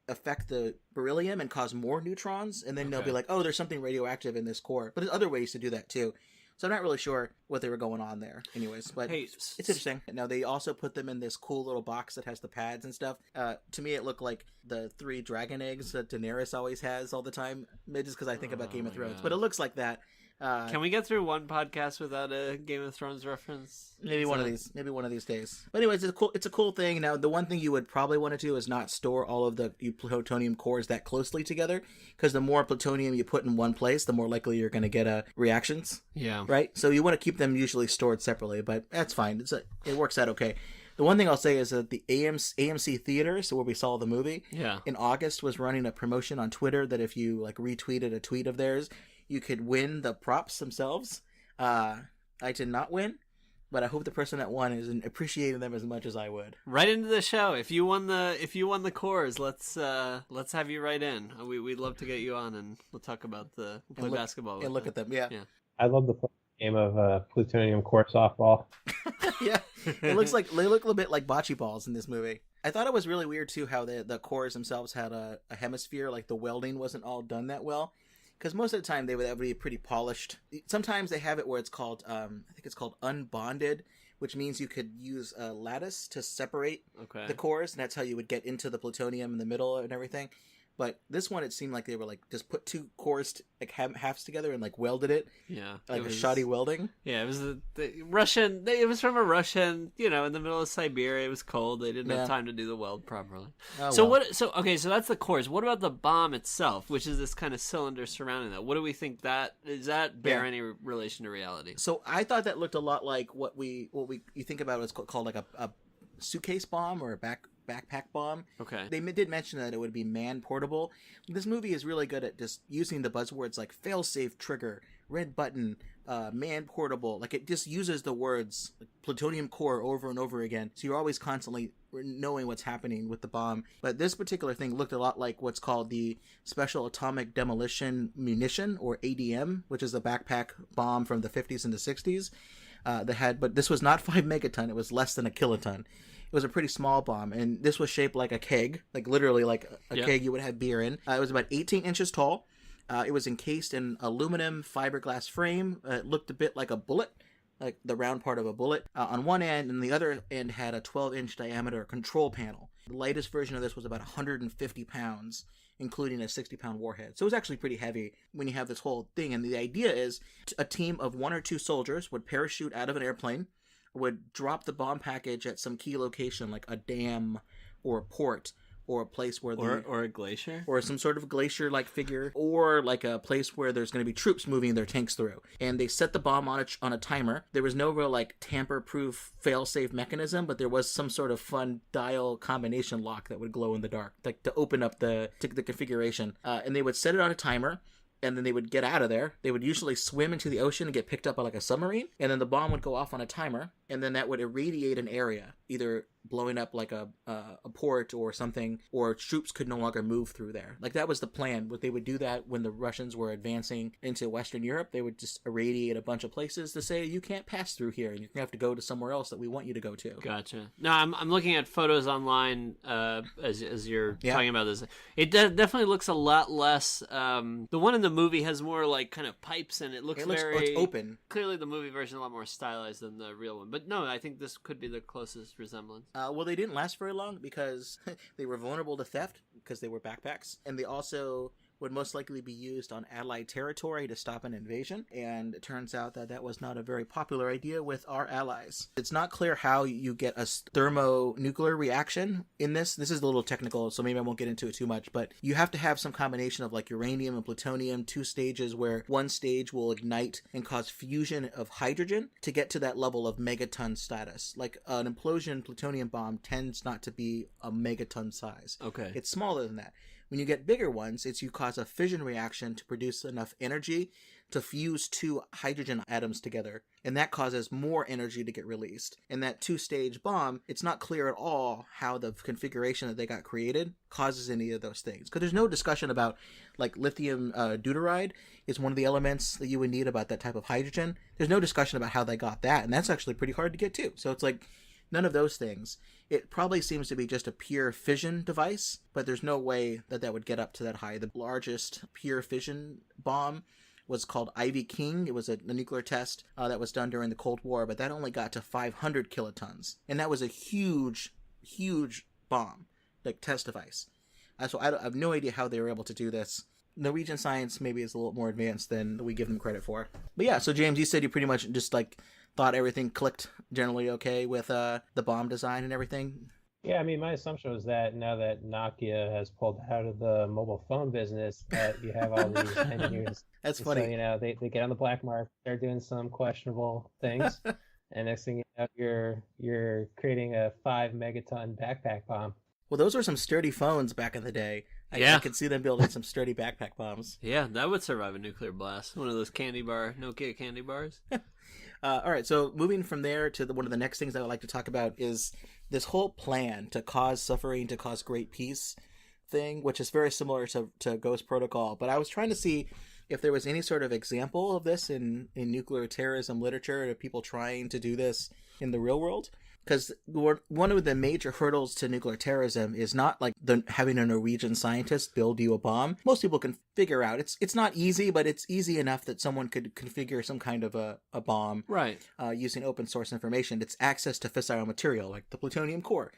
affect the beryllium and cause more neutrons, and then they'll be like, oh, there's something radioactive in this core. But there's other ways to do that too. So I'm not really sure what they were going on there anyways, but it's interesting. Now, they also put them in this cool little box that has the pads and stuff. To me, it looked like the 3 dragon eggs that Daenerys always has all the time, maybe just because I think about Game of Thrones. But it looks like that. Can we get through one podcast without a Game of Thrones reference? Maybe one of these days. But anyways, it's a cool thing. Now, the one thing you would probably want to do is not store all of the plutonium cores that closely together, because the more plutonium you put in one place, the more likely you're going to get reactions. Yeah. Right? So you want to keep them usually stored separately, but that's fine. It works out okay. The one thing I'll say is that the AMC Theater, so where we saw the movie, in August was running a promotion on Twitter that if you like retweeted a tweet of theirs, you could win the props themselves. I did not win, but I hope the person that won is appreciating them as much as I would. Right into the show. If you won the cores, let's have you right in. We'd love to get you on, and we'll talk about basketball and look at them. Yeah. I love the game of plutonium core softball. Yeah, they look a little bit like bocce balls in this movie. I thought it was really weird too how the cores themselves had a hemisphere, like the welding wasn't all done that well. Because most of the time they would be pretty polished. Sometimes they have it where it's called, I think it's called unbonded, which means you could use a lattice to separate the cores, and that's how you would get into the plutonium in the middle and everything. But this one, it seemed like they were like just put 2 cores like halves together and like welded it. Yeah, like a shoddy welding. Yeah, it was the Russian. It was from a Russian. In the middle of Siberia. It was cold. They didn't have time to do the weld properly. Oh, so what? So that's the cores. What about the bomb itself, which is this kind of cylinder surrounding that? What do we think that does that bear any relation to reality? So I thought that looked a lot like what you think about what's called like a suitcase bomb or a backpack bomb. Okay. They did mention that it would be man portable. This movie is really good at just using the buzzwords like fail-safe trigger, red button, man portable. Like it just uses the words like, plutonium core over and over again. So you're always constantly knowing what's happening with the bomb. But this particular thing looked a lot like what's called the Special Atomic Demolition Munition, or ADM, which is a backpack bomb from the 50s and the 60s. But this was not 5 megaton. It was less than a kiloton. It was a pretty small bomb, and this was shaped like a keg, like literally like a keg you would have beer in. It was about 18 inches tall. It was encased in aluminum fiberglass frame. It looked a bit like a bullet, like the round part of a bullet on one end, and the other end had a 12-inch diameter control panel. The lightest version of this was about 150 pounds, including a 60-pound warhead. So it was actually pretty heavy when you have this whole thing. And the idea is a team of 1 or 2 soldiers would parachute out of an airplane would drop the bomb package at some key location, like a dam or a port, or a place where or a glacier, or some sort of glacier-like figure, or like a place where there's going to be troops moving their tanks through. And they set the bomb on a timer. There was no real like tamper-proof fail-safe mechanism, but there was some sort of fun dial combination lock that would glow in the dark, like to open up the configuration. And they would set it on a timer. And then they would get out of there. They would usually swim into the ocean and get picked up by like a submarine. And then the bomb would go off on a timer. And then that would irradiate an area, either blowing up like a port or something, or troops could no longer move through there. Like that was the plan. What they would do that when the Russians were advancing into Western Europe, they would just irradiate a bunch of places to say, you can't pass through here. You're going to have to go to somewhere else that we want you to go to. Gotcha. No, I'm looking at photos online as you're talking about this. It definitely looks a lot less. The one in the movie has more like kind of pipes, and it looks very open. Clearly the movie version is a lot more stylized than the real one. But no, I think this could be the closest resemblance. Well, they didn't last very long because they were vulnerable to theft because they were backpacks. And they also would most likely be used on Allied territory to stop an invasion. And it turns out that that was not a very popular idea with our allies. It's not clear how you get a thermonuclear reaction in this. This is a little technical, so maybe I won't get into it too much. But you have to have some combination of like uranium and plutonium, 2 stages where one stage will ignite and cause fusion of hydrogen to get to that level of megaton status. Like an implosion plutonium bomb tends not to be a megaton size. Okay. It's smaller than that. When you get bigger ones, you cause a fission reaction to produce enough energy to fuse 2 hydrogen atoms together, and that causes more energy to get released. And that 2-stage bomb, it's not clear at all how the configuration that they got created causes any of those things. Because there's no discussion about, like, lithium deuteride is one of the elements that you would need about that type of hydrogen. There's no discussion about how they got that, and that's actually pretty hard to get too. So it's like, none of those things. It probably seems to be just a pure fission device, but there's no way that that would get up to that high. The largest pure fission bomb was called Ivy King. It was a nuclear test that was done during the Cold War, but that only got to 500 kilotons. And that was a huge, huge bomb, like test device. So I have no idea how they were able to do this. Norwegian science maybe is a little more advanced than we give them credit for. But yeah, so James, you said you pretty much just like thought everything clicked generally okay with the bomb design and everything. Yeah, I mean, my assumption was that now that Nokia has pulled out of the mobile phone business, that you have all these engineers. That's funny. So, they get on the black market, they're doing some questionable things, and next thing you know, you're creating a 5 megaton backpack bomb. Well, those were some sturdy phones back in the day. I could see them building some sturdy backpack bombs. Yeah, that would survive a nuclear blast. One of those Nokia candy bars. All right, so moving from there to one of the next things I would like to talk about is this whole plan to cause suffering, to cause great peace thing, which is very similar to Ghost Protocol. But I was trying to see if there was any sort of example of this in nuclear terrorism literature, of people trying to do this in the real world. Because one of the major hurdles to nuclear terrorism is not like having a Norwegian scientist build you a bomb. Most people can figure out. It's not easy, but it's easy enough that someone could configure some kind of a bomb, right? Using open source information. It's access to fissile material, like the plutonium core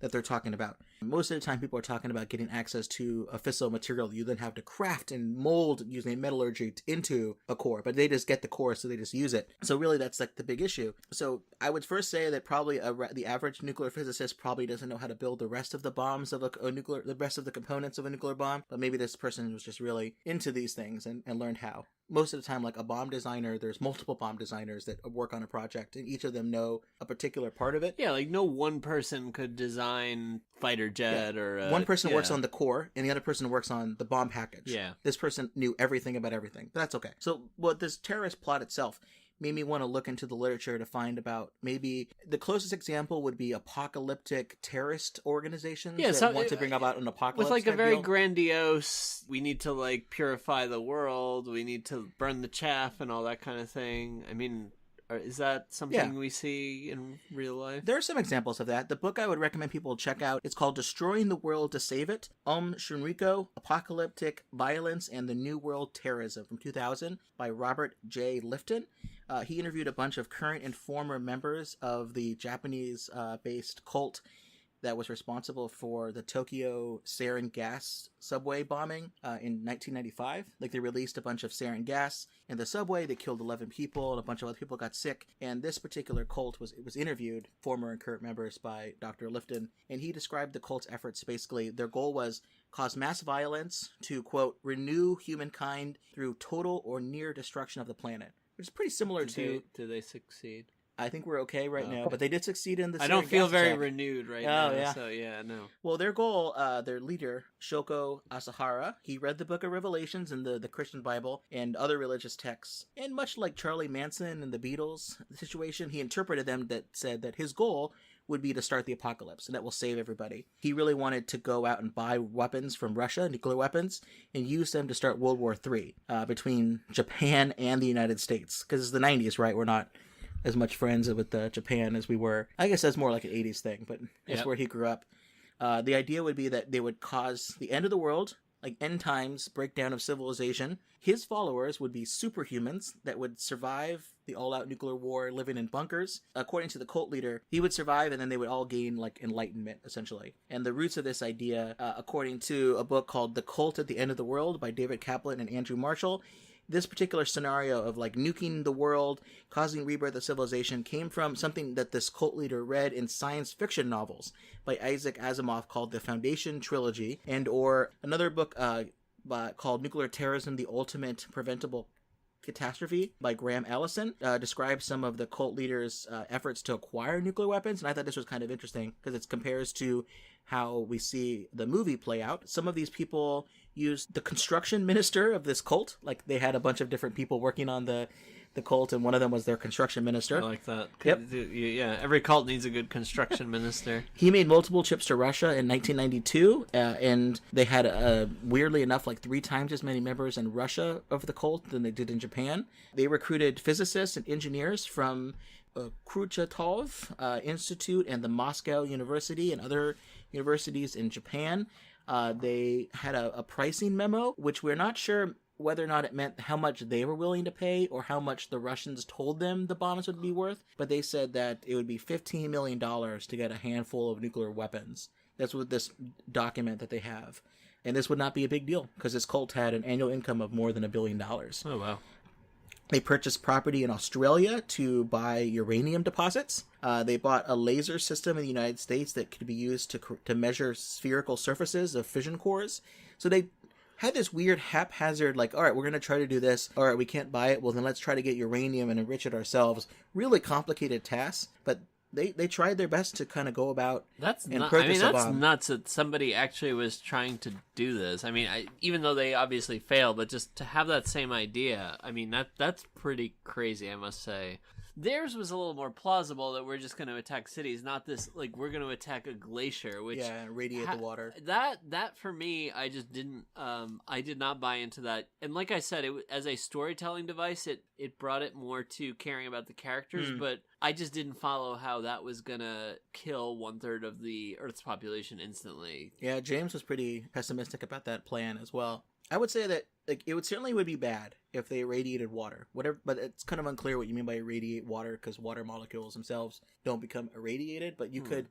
that they're talking about. Most of the time people are talking about getting access to a fissile material you then have to craft and mold using metallurgy into a core, but they just get the core, so they just use it. So really that's like the big issue. So I would first say that probably the average nuclear physicist probably doesn't know how to build the rest of the bombs of the rest of the components of a nuclear bomb, but maybe this person was just really into these things and learned how. Most of the time, like a bomb designer, there's multiple bomb designers that work on a project, and each of them know a particular part of it. Yeah, like no one person could design fighter jet or... one person works on the core, and the other person works on the bomb package. Yeah. This person knew everything about everything, but that's okay. So, this terrorist plot itself made me want to look into the literature to find about maybe the closest example would be apocalyptic terrorist organizations that want to bring about an apocalypse. With like a very grandiose, we need to like purify the world, we need to burn the chaff and all that kind of thing. I mean, is that something we see in real life? There are some examples of that. The book I would recommend people check out, it's called Destroying the World to Save It, Shunriko, Apocalyptic Violence and the New World Terrorism from 2000 by Robert J. Lifton. He interviewed a bunch of current and former members of the Japanese-based cult that was responsible for the Tokyo sarin gas subway bombing in 1995. Like, they released a bunch of sarin gas in the subway. They killed 11 people, and a bunch of other people got sick. And this particular cult was interviewed, former and current members, by Dr. Lifton, and he described the cult's efforts. Basically, their goal was cause mass violence to, quote, renew humankind through total or near destruction of the planet, which is pretty similar to... Did they succeed? I think we're okay right now, but they did succeed in the... I don't feel very attack. renewed right now, yeah. so yeah, no. Well, their goal, their leader, Shoko Asahara, he read the Book of Revelations and the Christian Bible and other religious texts, and much like Charlie Manson and the Beatles situation, he interpreted them that said that his goal would be to start the apocalypse, and that will save everybody. He really wanted to go out and buy weapons from Russia, nuclear weapons, and use them to start World War III between Japan and the United States. Because it's the 90s, right? We're not as much friends with Japan as we were. I guess that's more like an 80s thing, but that's where he grew up. The idea would be that they would cause the end of the world, like end times, breakdown of civilization. His followers would be superhumans that would survive the all-out nuclear war living in bunkers. According to the cult leader, he would survive, and then they would all gain, like, enlightenment, essentially. And the roots of this idea, according to a book called The Cult at the End of the World by David Kaplan and Andrew Marshall, this particular scenario of, like, nuking the world, causing rebirth of civilization, came from something that this cult leader read in science fiction novels by Isaac Asimov called The Foundation Trilogy, and or another book called Nuclear Terrorism, The Ultimate Preventable Catastrophe by Graham Allison, describes some of the cult leaders' efforts to acquire nuclear weapons, and I thought this was kind of interesting because it compares to how we see the movie play out. Some of these people used the construction minister of this cult, like they had a bunch of different people working on the cult, and one of them was their construction minister. I like that. Yep. Yeah, every cult needs a good construction minister. He made multiple trips to Russia in 1992, and they had, weirdly enough, like 3 times as many members in Russia of the cult than they did in Japan. They recruited physicists and engineers from Khrushchev Institute and the Moscow University and other universities in Japan. They had a pricing memo, which we're not sure whether or not it meant how much they were willing to pay or how much the Russians told them the bombs would be worth, but they said that it would be $15 million to get a handful of nuclear weapons. That's what this document that they have. And this would not be a big deal, because this cult had an annual income of more than $1 billion. Oh, wow. They purchased property in Australia to buy uranium deposits. They bought a laser system in the United States that could be used to measure spherical surfaces of fission cores. So they had this weird haphazard, like, all right, we're going to try to do this. All right, we can't buy it. Well, then let's try to get uranium and enrich it ourselves. Really complicated tasks, but they tried their best to kind of go about that's and not, purchase a that's bomb. nuts that somebody actually was trying to do this. I mean, even though they obviously failed, but just to have that same idea, I mean, that's pretty crazy, I must say. Theirs was a little more plausible, that we're just going to attack cities, not this, like, we're going to attack a glacier, which... Yeah, radiate the water. That for me, I just didn't, I did not buy into that. And like I said, as a storytelling device, it brought it more to caring about the characters, but I just didn't follow how that was going to kill 1/3 of the Earth's population instantly. Yeah, James was pretty pessimistic about that plan as well. I would say that, like, it would be bad if they irradiated water, whatever. But it's kind of unclear what you mean by irradiate water, because water molecules themselves don't become irradiated. But you could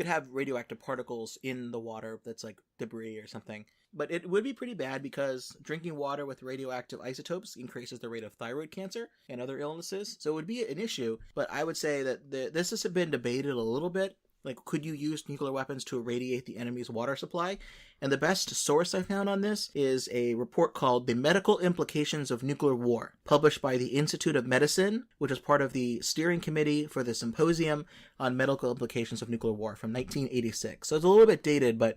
have radioactive particles in the water that's like debris or something. But it would be pretty bad because drinking water with radioactive isotopes increases the rate of thyroid cancer and other illnesses. So it would be an issue. But I would say that this has been debated a little bit. Like, could you use nuclear weapons to irradiate the enemy's water supply? And the best source I found on this is a report called The Medical Implications of Nuclear War, published by the Institute of Medicine, which was part of the steering committee for the Symposium on Medical Implications of Nuclear War from 1986. So it's a little bit dated, but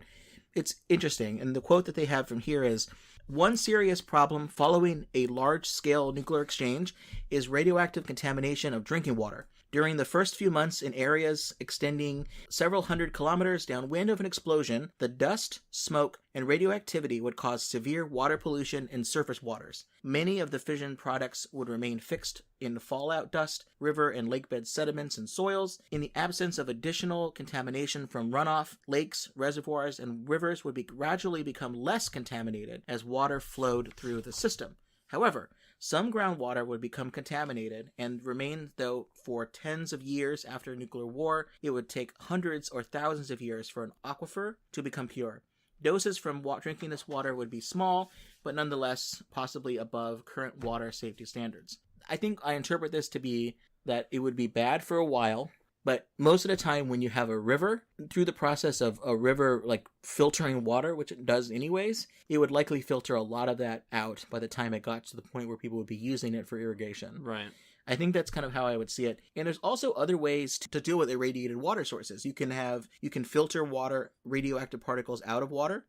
it's interesting. And the quote that they have from here is, "One serious problem following a large-scale nuclear exchange is radioactive contamination of drinking water. During the first few months in areas extending several hundred kilometers downwind of an explosion, the dust, smoke, and radioactivity would cause severe water pollution in surface waters. Many of the fission products would remain fixed in fallout dust, river and lakebed sediments and soils. In the absence of additional contamination from runoff, lakes, reservoirs, and rivers would gradually become less contaminated as water flowed through the system. However, Some groundwater would become contaminated and remain, though, for tens of years after a nuclear war. It would take hundreds or thousands of years for an aquifer to become pure. Doses from drinking this water would be small, but nonetheless possibly above current water safety standards. I think I interpret this to be that it would be bad for a while, but most of the time when you have a river, through the process of a river like filtering water, which it does anyways, it would likely filter a lot of that out by the time it got to the point where people would be using it for irrigation. Right. I think that's kind of how I would see it. And there's also other ways to deal with irradiated water sources. You can filter water, radioactive particles out of water.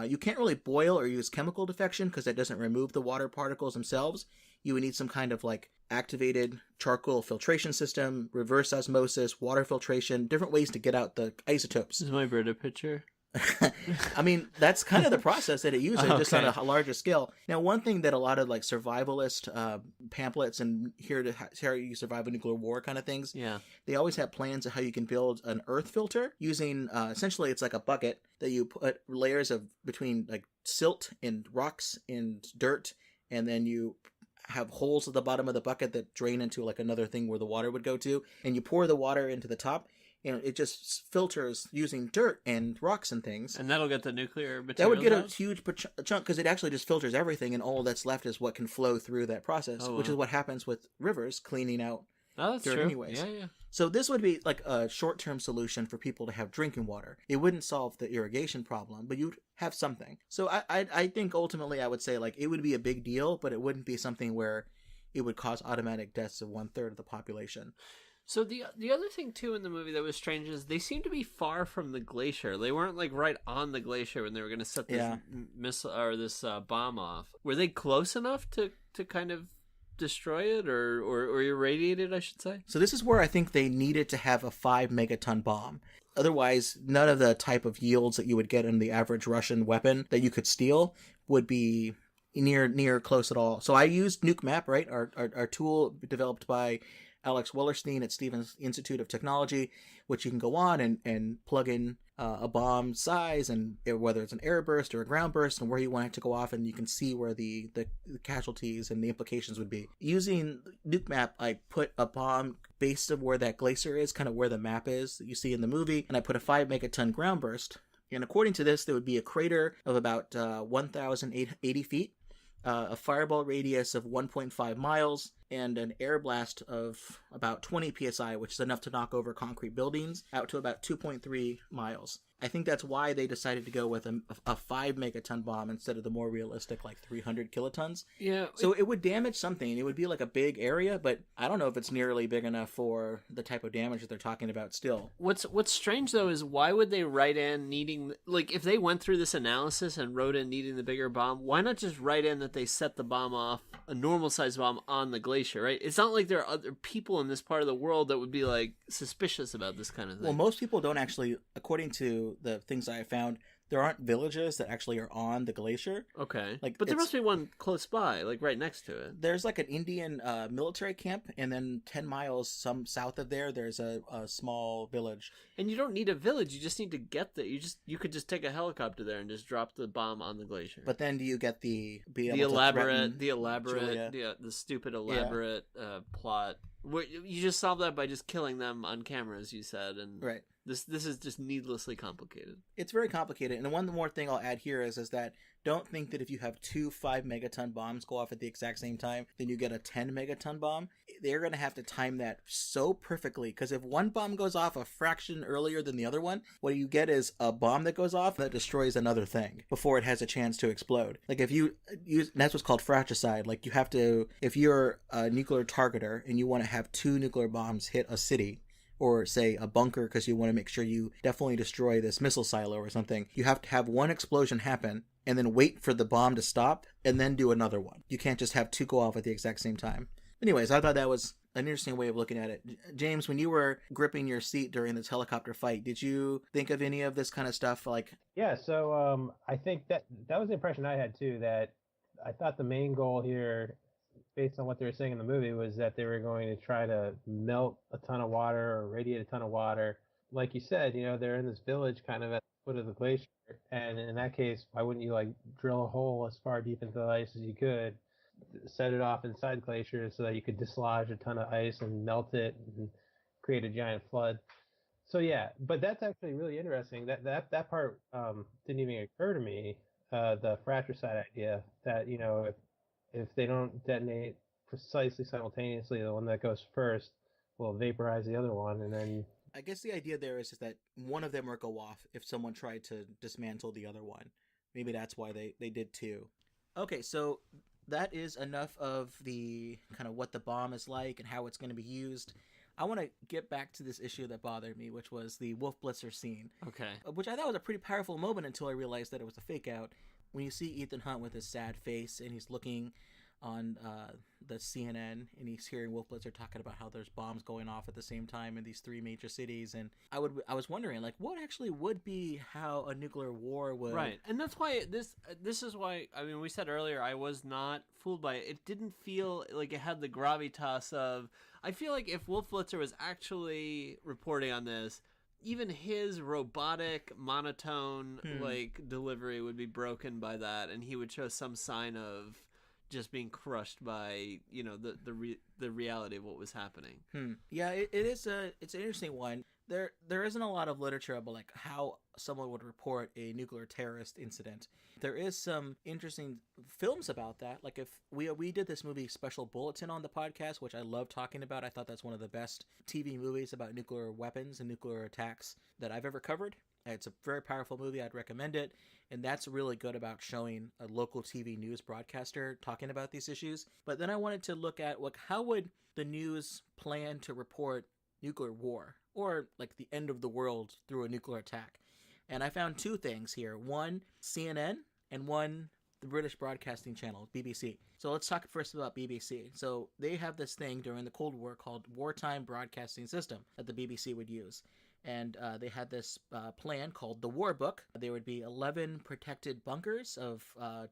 You can't really boil or use chemical defection because that doesn't remove the water particles themselves. You would need some kind of like activated charcoal filtration system, reverse osmosis, water filtration, different ways to get out the isotopes. Is my Brita picture? I mean, that's kind of the process that it uses, just on a larger scale. Now, one thing that a lot of like survivalist pamphlets and how you survive a nuclear war kind of things, they always have plans of how you can build an earth filter using essentially it's like a bucket that you put layers of between like silt and rocks and dirt, and then you have holes at the bottom of the bucket that drain into like another thing where the water would go to, and you pour the water into the top. It just filters using dirt and rocks and things. And that'll get the nuclear material. That would get a huge chunk because it actually just filters everything, and all that's left is what can flow through that process, which is what happens with rivers cleaning out dirt true. anyways. Yeah. So this would be like a short-term solution for people to have drinking water. It wouldn't solve the irrigation problem, but you'd have something. So I think ultimately I would say like it would be a big deal, but it wouldn't be something where it would cause automatic deaths of 1/3 of the population. So the other thing too in the movie that was strange is they seemed to be far from the glacier. They weren't like right on the glacier when they were going to set this missile or this bomb off. Were they close enough to kind of destroy it or irradiate it, I should say? So this is where I think they needed to have a 5 megaton bomb. Otherwise, none of the type of yields that you would get in the average Russian weapon that you could steal would be near close at all. So I used Nuke Map, right? Our tool developed by Alex Wellerstein at Stevens Institute of Technology, which you can go on and plug in a bomb size and whether it's an air burst or a ground burst and where you want it to go off, and you can see where the casualties and the implications would be. Using Nuke Map, I put a bomb based of where that glacier is, kind of where the map is that you see in the movie, and I put a 5 megaton ground burst. And according to this, there would be a crater of about 1,080 feet, a fireball radius of 1.5 miles, and an air blast of about 20 psi, which is enough to knock over concrete buildings, out to about 2.3 miles. I think that's why they decided to go with a 5 megaton bomb instead of the more realistic like 300 kilotons. Yeah. So it would damage something. It would be like a big area, but I don't know if it's nearly big enough for the type of damage that they're talking about still. What's strange though is why would they write in needing, like if they went through this analysis and wrote in needing the bigger bomb, why not just write in that they set the bomb off, a normal sized bomb on the glacier, right? It's not like there are other people in this part of the world that would be like suspicious about this kind of thing. Well, most people don't actually, according to the things I found, there aren't villages that actually are on the glacier. Okay. But there must be one close by, like right next to it. There's like an Indian military camp, and then 10 miles some south of there's a small village. And you don't need a village, you just need to get there. You could just take a helicopter there and just drop the bomb on the glacier. But then do you get the stupid elaborate plot? You just solve that by just killing them on camera, as you said, and right. This is just needlessly complicated. It's very complicated, and one more thing I'll add here is that don't think that if you have 2 5 megaton bombs go off at the exact same time, then you get a 10 megaton bomb. They're going to have to time that so perfectly, because if one bomb goes off a fraction earlier than the other one, what you get is a bomb that goes off that destroys another thing before it has a chance to explode. Like if you use, that's what's called fratricide. Like you have to, if you're a nuclear targeter and you want to have 2 nuclear bombs hit a city, or say a bunker because you want to make sure you definitely destroy this missile silo or something, you have to have one explosion happen and then wait for the bomb to stop and then do another one. You can't just have 2 go off at the exact same time. Anyways, I thought that was an interesting way of looking at it. James, when you were gripping your seat during this helicopter fight, did you think of any of this kind of stuff? Yeah, so I think that was the impression I had too, that I thought the main goal here, based on what they were saying in the movie, was that they were going to try to melt a ton of water or radiate a ton of water. Like you said, they're in this village kind of at the foot of the glacier. And in that case, why wouldn't you drill a hole as far deep into the ice as you could set it off inside glaciers so that you could dislodge a ton of ice and melt it and create a giant flood. So yeah, but that's actually really interesting. That part didn't even occur to me. The fratricide idea that, you know, if they don't detonate precisely simultaneously, the one that goes first will vaporize the other one, and then. I guess the idea there is that one of them will go off if someone tried to dismantle the other one. Maybe that's why they did two. Okay, so that is enough of the kind of what the bomb is like and how it's going to be used. I want to get back to this issue that bothered me, which was the Wolf Blitzer scene. Okay. Which I thought was a pretty powerful moment until I realized that it was a fake out. When you see Ethan Hunt with his sad face and he's looking on the CNN and he's hearing Wolf Blitzer talking about how there's bombs going off at the same time in these three major cities, and I was wondering, like, what actually would be how a nuclear war would. Right, and that's why this is why, I mean, we said earlier I was not fooled by it. It didn't feel like it had the gravitas of. I feel like if Wolf Blitzer was actually reporting on this, even his robotic, monotone like delivery would be broken by that, and he would show some sign of just being crushed by, you know, the reality of what was happening. Yeah, it's an interesting one. There isn't a lot of literature about like how someone would report a nuclear terrorist incident. There is some interesting films about that. Like if we did this movie Special Bulletin on the podcast, which I love talking about. I thought that's one of the best TV movies about nuclear weapons and nuclear attacks that I've ever covered. It's a very powerful movie. I'd recommend it. And that's really good about showing a local TV news broadcaster talking about these issues. But then I wanted to look at how would the news plan to report nuclear war or like the end of the world through a nuclear attack. And I found two things here. One, CNN, and one, the British Broadcasting Channel, BBC. So let's talk first about BBC. So they have this thing during the Cold War called Wartime Broadcasting System that the BBC would use. And they had this plan called the War Book. There would be 11 protected bunkers of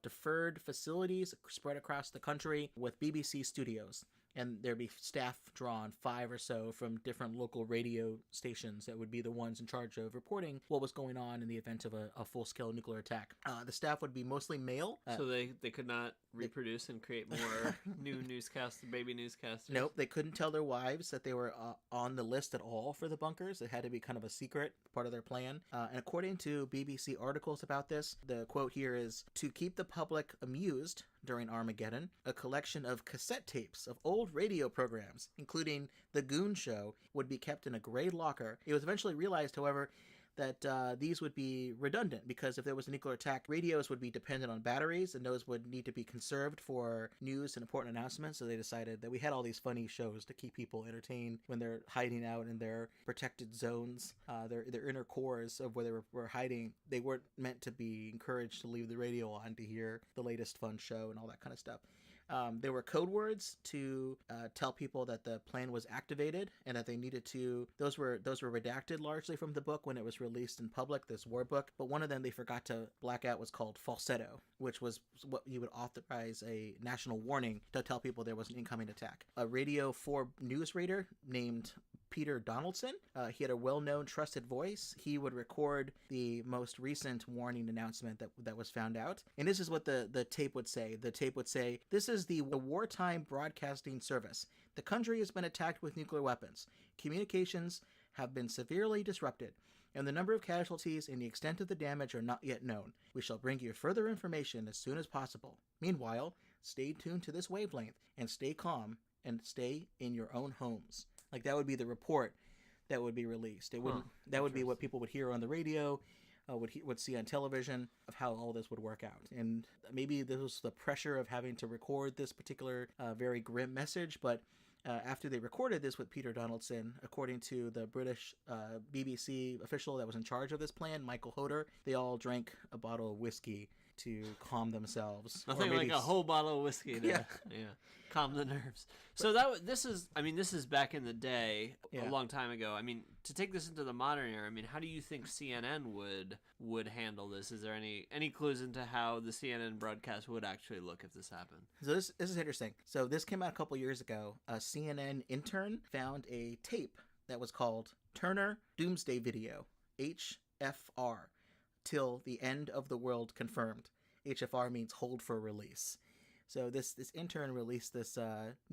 deferred facilities spread across the country with BBC studios. And there'd be staff drawn, 5 or so, from different local radio stations that would be the ones in charge of reporting what was going on in the event of a full-scale nuclear attack. The staff would be mostly male. So they could not reproduce and create more new newscasters, baby newscasters? Nope, they couldn't tell their wives that they were on the list at all for the bunkers. It had to be kind of a secret part of their plan. And according to BBC articles about this, the quote here is, "To keep the public amused during Armageddon, a collection of cassette tapes of old radio programs, including The Goon Show, would be kept in a gray locker." It was eventually realized, however, that these would be redundant because if there was a nuclear attack, radios would be dependent on batteries and those would need to be conserved for news and important announcements. So they decided that we had all these funny shows to keep people entertained when they're hiding out in their protected zones, their inner cores of where they were hiding. They weren't meant to be encouraged to leave the radio on to hear the latest fun show and all that kind of stuff. There were code words to tell people that the plan was activated and that they needed to. Those were redacted largely from the book when it was released in public, this war book. But one of them they forgot to black out was called falsetto, which was what you would authorize a national warning to tell people there was an incoming attack. A Radio 4 news reader named Peter Donaldson. He had a well-known, trusted voice. He would record the most recent warning announcement that was found out. And this is what the tape would say. The tape would say, "This is the Wartime Broadcasting Service. The country has been attacked with nuclear weapons. Communications have been severely disrupted, and the number of casualties and the extent of the damage are not yet known. We shall bring you further information as soon as possible. Meanwhile, stay tuned to this wavelength and stay calm and stay in your own homes." Like that would be the report that would be released. It wouldn't. That would be what people would hear on the radio, would see on television of how all this would work out. And maybe this was the pressure of having to record this particular very grim message. But after they recorded this with Peter Donaldson, according to the British BBC official that was in charge of this plan, Michael Hoder, they all drank a bottle of whiskey to calm themselves. Nothing like a whole bottle of whiskey to calm the nerves. So this is back in the day, a long time ago. I mean, to take this into the modern era, I mean, how do you think CNN would handle this? Is there any clues into how the CNN broadcast would actually look if this happened? So this is interesting. So this came out a couple years ago. A CNN intern found a tape that was called Turner Doomsday Video, HFR. Till the end of the world confirmed. HFR means hold for release. So this intern released this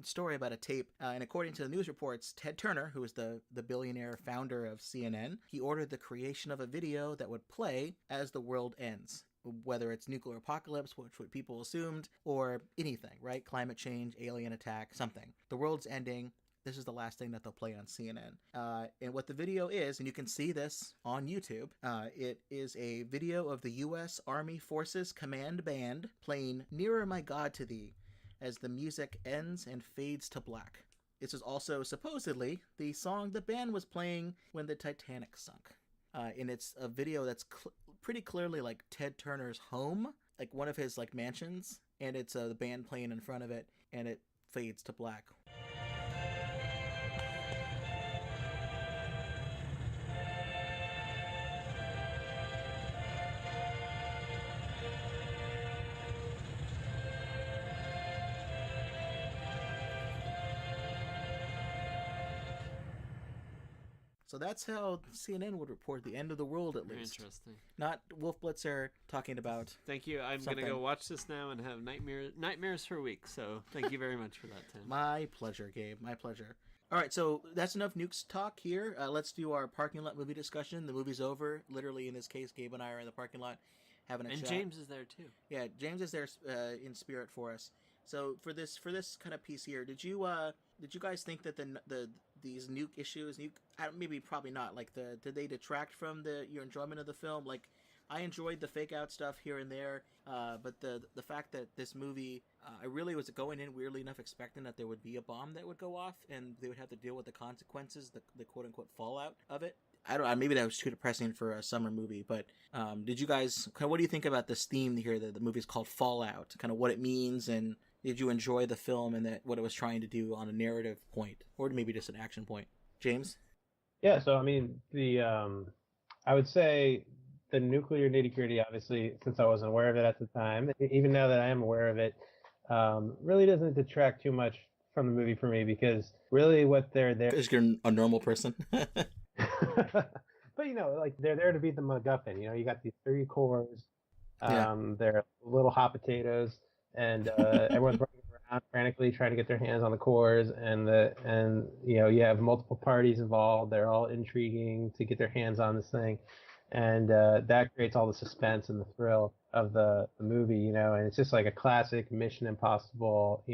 story about a tape, and according to the news reports, Ted Turner, who is the billionaire founder of CNN, he ordered the creation of a video that would play as the world ends. Whether it's nuclear apocalypse, which what people assumed, or anything, right? Climate change, alien attack, something. The world's ending. This is the last thing that they'll play on CNN. And what the video is, and you can see this on YouTube, it is a video of the U.S. Army Forces Command Band playing Nearer My God to Thee as the music ends and fades to black. This is also supposedly the song the band was playing when the Titanic sunk. And it's a video that's pretty clearly like Ted Turner's home, like one of his like mansions, and it's the band playing in front of it, and it fades to black. So that's how CNN would report the end of the world, at least. Interesting. Not Wolf Blitzer talking about. Thank you. I'm going to go watch this now and have nightmares for weeks. So thank you very much for that, Tim. My pleasure, Gabe. My pleasure. All right, so that's enough nukes talk here. Let's do our parking lot movie discussion. The movie's over. Literally, in this case, Gabe and I are in the parking lot having a chat. And James is there too. Yeah, James is there in spirit for us. So for this kind of piece here, did you guys think that these nuke issues, probably not, like did they detract from your enjoyment of the film? Like, I enjoyed the fake out stuff here and there, but the fact that this movie, I really was going in weirdly enough expecting that there would be a bomb that would go off and they would have to deal with the consequences, the quote unquote fallout of it. I don't know, maybe that was too depressing for a summer movie, but did you guys, what do you think about this theme here that the movie's called Fallout, kind of what it means, and did you enjoy the film and what it was trying to do on a narrative point, or maybe just an action point? James? Yeah, so I mean, I would say the nuclear nitty-gritty, obviously, since I wasn't aware of it at the time, even now that I am aware of it, really doesn't detract too much from the movie for me, because really what they're there... Because you're a normal person. But, like, they're there to beat the MacGuffin. You got these 3 cores. They're little hot potatoes. And everyone's running around frantically trying to get their hands on the cores, and you have multiple parties involved. They're all intriguing to get their hands on this thing, and that creates all the suspense and the thrill of the movie, and it's just like a classic Mission Impossible,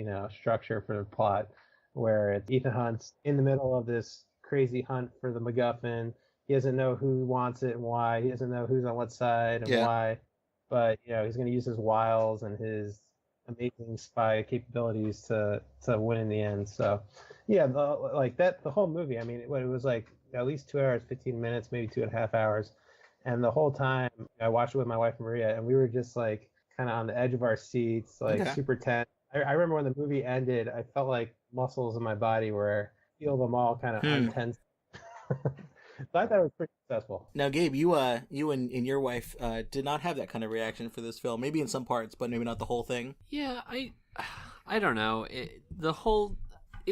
structure for the plot, where it's Ethan Hunt's in the middle of this crazy hunt for the MacGuffin. He doesn't know who wants it and why. He doesn't know who's on what side and why, but he's going to use his wiles and his amazing spy capabilities to win in the end. So yeah, the whole movie, I mean, it was like at least 2 hours 15 minutes, maybe 2.5 hours, and the whole time I watched it with my wife Maria, and we were just like kind of on the edge of our seats, like super tense. I remember when the movie ended, I felt like muscles in my body were, feel them all kind of untense. So I thought it was pretty successful. Now, Gabe, you and your wife did not have that kind of reaction for this film. Maybe in some parts, but maybe not the whole thing. Yeah, I don't know. It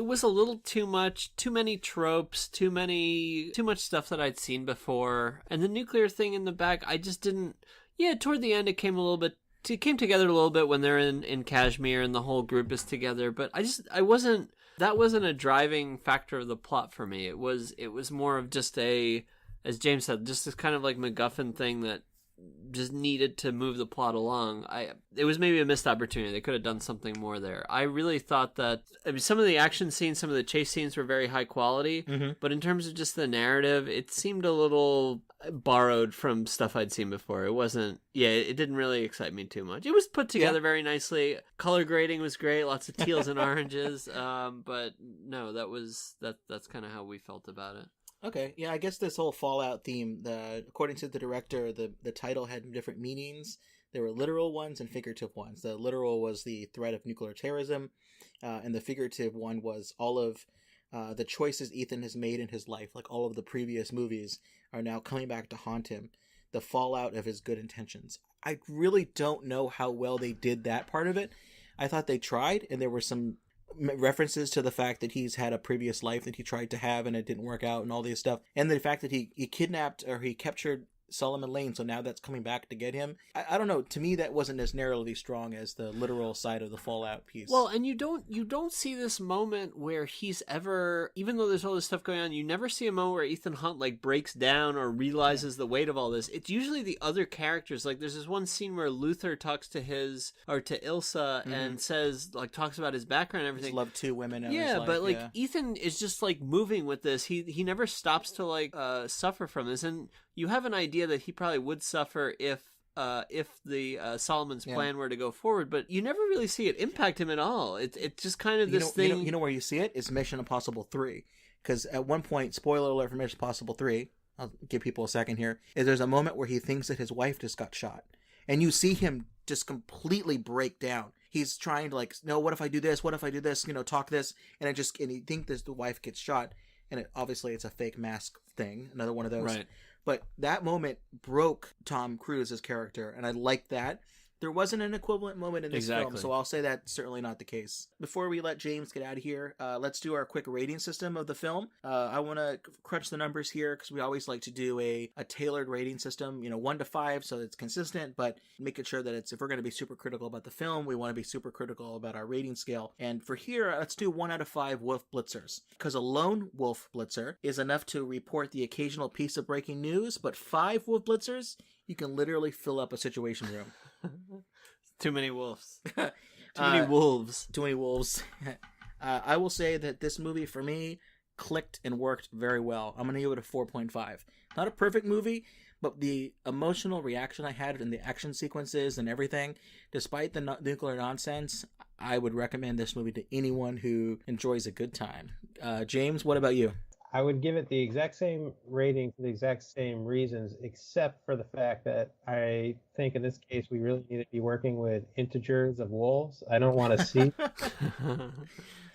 was a little too much, too many tropes, too much stuff that I'd seen before. And the nuclear thing in the back, I just didn't. Yeah, toward the end, it came together a little bit when they're in Kashmir and the whole group is together. But that wasn't a driving factor of the plot for me. It was more of just as James said, just this kind of like MacGuffin thing that just needed to move the plot along. It was maybe a missed opportunity. They could have done something more there. I really thought that some of the action scenes, some of the chase scenes were very high quality, but in terms of just the narrative, it seemed a little borrowed from stuff I'd seen before. It wasn't, it didn't really excite me too much. It was put together very nicely. Color grading was great, lots of teals and oranges, but no, that's kind of how we felt about it. Okay, yeah, I guess this whole Fallout theme, according to the director, the title had different meanings. There were literal ones and figurative ones. The literal was the threat of nuclear terrorism, and the figurative one was all of the choices Ethan has made in his life, like all of the previous movies, are now coming back to haunt him. The fallout of his good intentions. I really don't know how well they did that part of it. I thought they tried, and there were some references to the fact that he's had a previous life that he tried to have and it didn't work out and all this stuff, and the fact that he kidnapped or he captured Solomon Lane, so now that's coming back to get him. I don't know. To me, that wasn't as narratively strong as the literal side of the Fallout piece. Well, and you don't see this moment where he's ever, even though there's all this stuff going on, you never see a moment where Ethan Hunt like breaks down or realizes the weight of all this. It's usually the other characters. Like there's this one scene where Luther talks to Ilsa and says, like, talks about his background and everything. He's loved 2 women. But like Ethan is just like moving with this. He never stops to like suffer from this, and you have an idea that he probably would suffer if the Solomon's plan were to go forward, but you never really see it impact him at all. It's just kind of this thing. You know where you see it is Mission Impossible 3, because at one point, spoiler alert for Mission Impossible 3, I'll give people a second here, is there's a moment where he thinks that his wife just got shot, and you see him just completely break down. He's trying to like, no, what if I do this? What if I do this? Talk this, and he thinks the wife gets shot, and obviously it's a fake mask thing, another one of those. Right. But that moment broke Tom Cruise's character, and I liked that. There wasn't an equivalent moment in this film, so I'll say that's certainly not the case. Before we let James get out of here, let's do our quick rating system of the film. I want to crunch the numbers here because we always like to do a tailored rating system, 1 to 5, so it's consistent, but making sure that if we're going to be super critical about the film, we want to be super critical about our rating scale. And for here, let's do 1 out of 5 wolf blitzers, because a lone wolf blitzer is enough to report the occasional piece of breaking news, but 5 wolf blitzers, you can literally fill up a situation room. Too many wolves. Too many wolves. Too many wolves. I will say that this movie, for me, clicked and worked very well. I'm going to give it a 4.5. Not a perfect movie, but the emotional reaction I had in the action sequences and everything, despite the nuclear nonsense, I would recommend this movie to anyone who enjoys a good time. James, what about you? I would give it the exact same rating for the exact same reasons, except for the fact that I think in this case we really need to be working with integers of wolves. I don't want to see.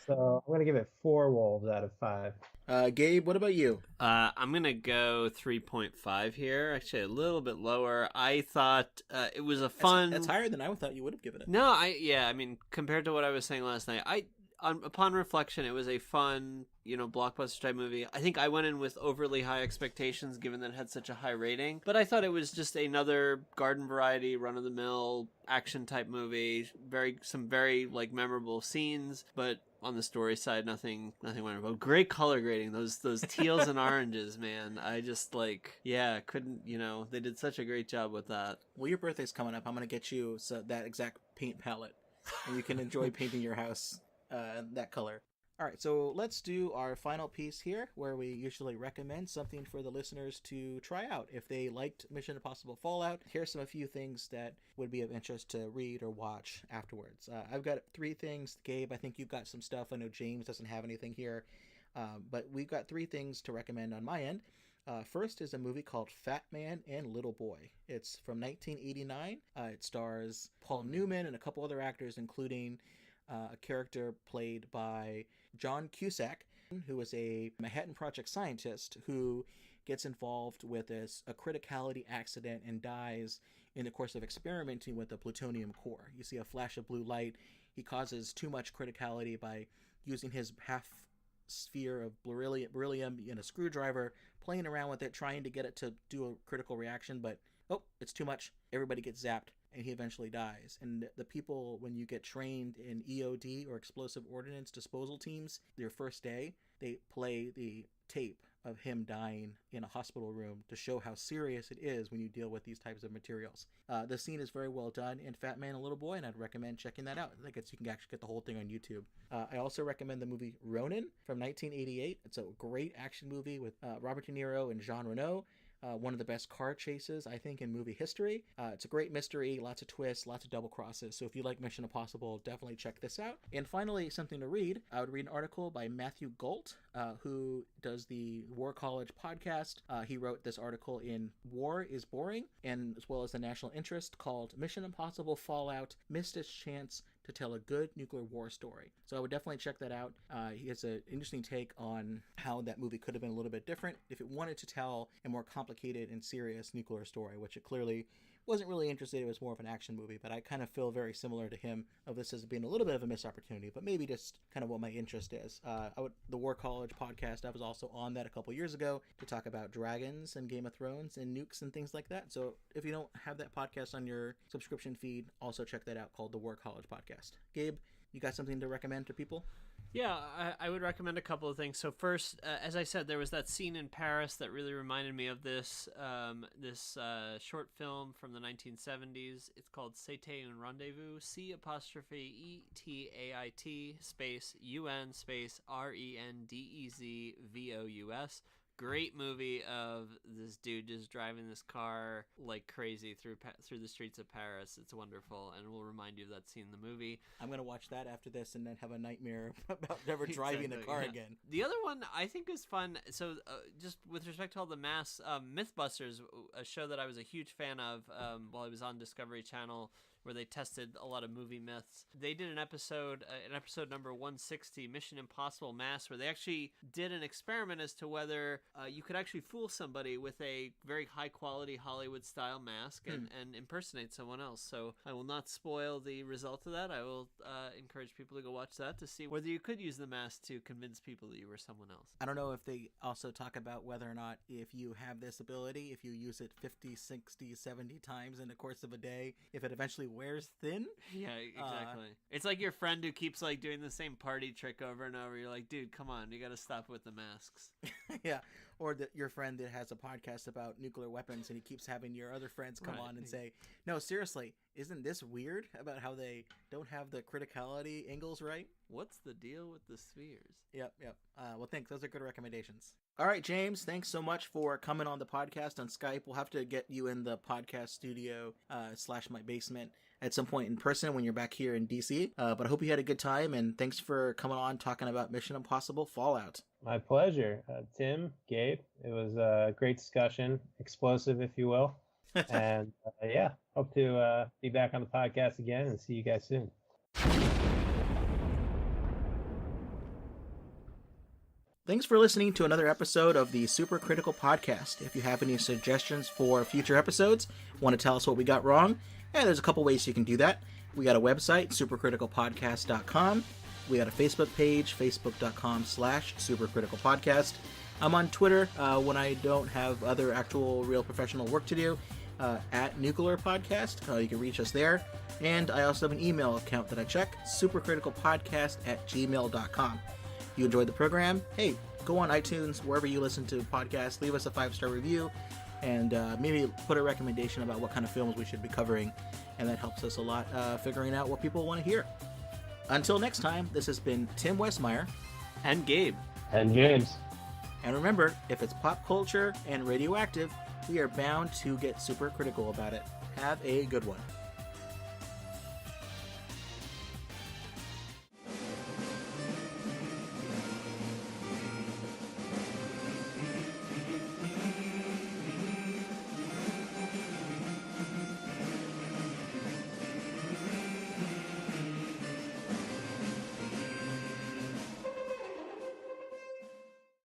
So I'm going to give it 4 wolves out of 5. Gabe, what about you? I'm going to go 3.5 here. Actually, a little bit lower. I thought it was a fun... That's higher than I thought you would have given it. No, I mean, compared to what I was saying last night, upon reflection, it was a fun, blockbuster type movie. I think I went in with overly high expectations given that it had such a high rating, but I thought it was just another garden variety, run-of-the-mill action type movie. Some very like memorable scenes, but on the story side, nothing wonderful. Great color grading, those teals and oranges, man. I just couldn't, they did such a great job with that. Well, your birthday's coming up. I'm gonna get you that exact paint palette, and you can enjoy painting your house that color. All right, so let's do our final piece here, where we usually recommend something for the listeners to try out. If they liked Mission Impossible Fallout, here's a few things that would be of interest to read or watch afterwards. I've got 3 things. Gabe, I think you've got some stuff. I know James doesn't have anything here, but we've got 3 things to recommend on my end. First is a movie called Fat Man and Little Boy. It's from 1989. It stars Paul Newman and a couple other actors, including a character played by John Cusack, who is a Manhattan Project scientist who gets involved with a criticality accident and dies in the course of experimenting with a plutonium core. You see a flash of blue light. He causes too much criticality by using his half sphere of beryllium in a screwdriver, playing around with it, trying to get it to do a critical reaction, but it's too much. Everybody gets zapped, and he eventually dies. And the people, when you get trained in EOD or explosive ordnance disposal teams, their first day, they play the tape of him dying in a hospital room to show how serious it is when you deal with these types of materials. The scene is very well done in Fat Man and Little Boy, and I'd recommend checking that out. I guess you can actually get the whole thing on YouTube. I also recommend the movie Ronin from 1988. It's a great action movie with Robert De Niro and Jean Reno. One of the best car chases, I think, in movie history. It's a great mystery, lots of twists, lots of double crosses. So if you like Mission Impossible, definitely check this out. And finally, something to read. I would read an article by Matthew Gault, who does the War College podcast. He wrote this article in War is Boring, and as well as the National Interest, called Mission Impossible Fallout Missed Its Chance to Tell a Good Nuclear War Story. So I would definitely check that out. He has an interesting take on how that movie could have been a little bit different if it wanted to tell a more complicated and serious nuclear story, which it clearly wasn't really interested. It was more of an action movie, but I kind of feel very similar to him of this as being a little bit of a missed opportunity, but maybe just kind of what my interest is. The War College podcast, I was also on that a couple years ago to talk about dragons and Game of Thrones and nukes and things like that. So if you don't have that podcast on your subscription feed, also check that out, called the War College podcast. Gabe, you got something to recommend to people? Yeah, I would recommend a couple of things. So first, as I said, there was that scene in Paris that really reminded me of this short film from the 1970s. It's called C'était un rendezvous, C'*ETAIT space UN space RENDEZVOUS. Great movie of this dude just driving this car like crazy through the streets of Paris. It's wonderful, and will remind you of that scene in the movie. I'm going to watch that after this and then have a nightmare about never driving a car again. The other one I think is fun. So just with respect to all the masks, Mythbusters, a show that I was a huge fan of while I was on Discovery Channel, where they tested a lot of movie myths. They did an episode number 160, Mission Impossible Mask, where they actually did an experiment as to whether you could actually fool somebody with a very high-quality Hollywood-style mask and impersonate someone else. So I will not spoil the result of that. I will encourage people to go watch that to see whether you could use the mask to convince people that you were someone else. I don't know if they also talk about whether or not if you have this ability, if you use it 50, 60, 70 times in the course of a day, if it eventually wears thin. Yeah, exactly. It's like your friend who keeps like doing the same party trick over and over. You're like, dude, come on, you got to stop with the masks. Yeah, or your friend that has a podcast about nuclear weapons and he keeps having your other friends come on and say, no, seriously, isn't this weird about how they don't have the criticality angles right? What's the deal with the spheres? Yep. Well, thanks. Those are good recommendations. All right, James, thanks so much for coming on the podcast on Skype. We'll have to get you in the podcast studio / my basement at some point in person when you're back here in DC. But I hope you had a good time, and thanks for coming on talking about Mission Impossible Fallout. My pleasure. Tim, Gabe, it was a great discussion, explosive, if you will. And hope to be back on the podcast again and see you guys soon. Thanks for listening to another episode of the Super Critical Podcast. If you have any suggestions for future episodes, want to tell us what we got wrong, there's a couple ways you can do that. We got a website, supercriticalpodcast.com. We got a Facebook page, facebook.com/supercriticalpodcast. I'm on Twitter when I don't have other actual real professional work to do, at Nuclear Podcast. You can reach us there. And I also have an email account that I check, supercriticalpodcast@gmail.com. You enjoyed the program? Hey, go on iTunes, wherever you listen to podcasts, leave us a 5-star review, and maybe put a recommendation about what kind of films we should be covering, and that helps us a lot figuring out what people want to hear. Until next time, this has been Tim Westmyer. And Gabe. And James. And remember, if it's pop culture and radioactive, we are bound to get super critical about it. Have a good one.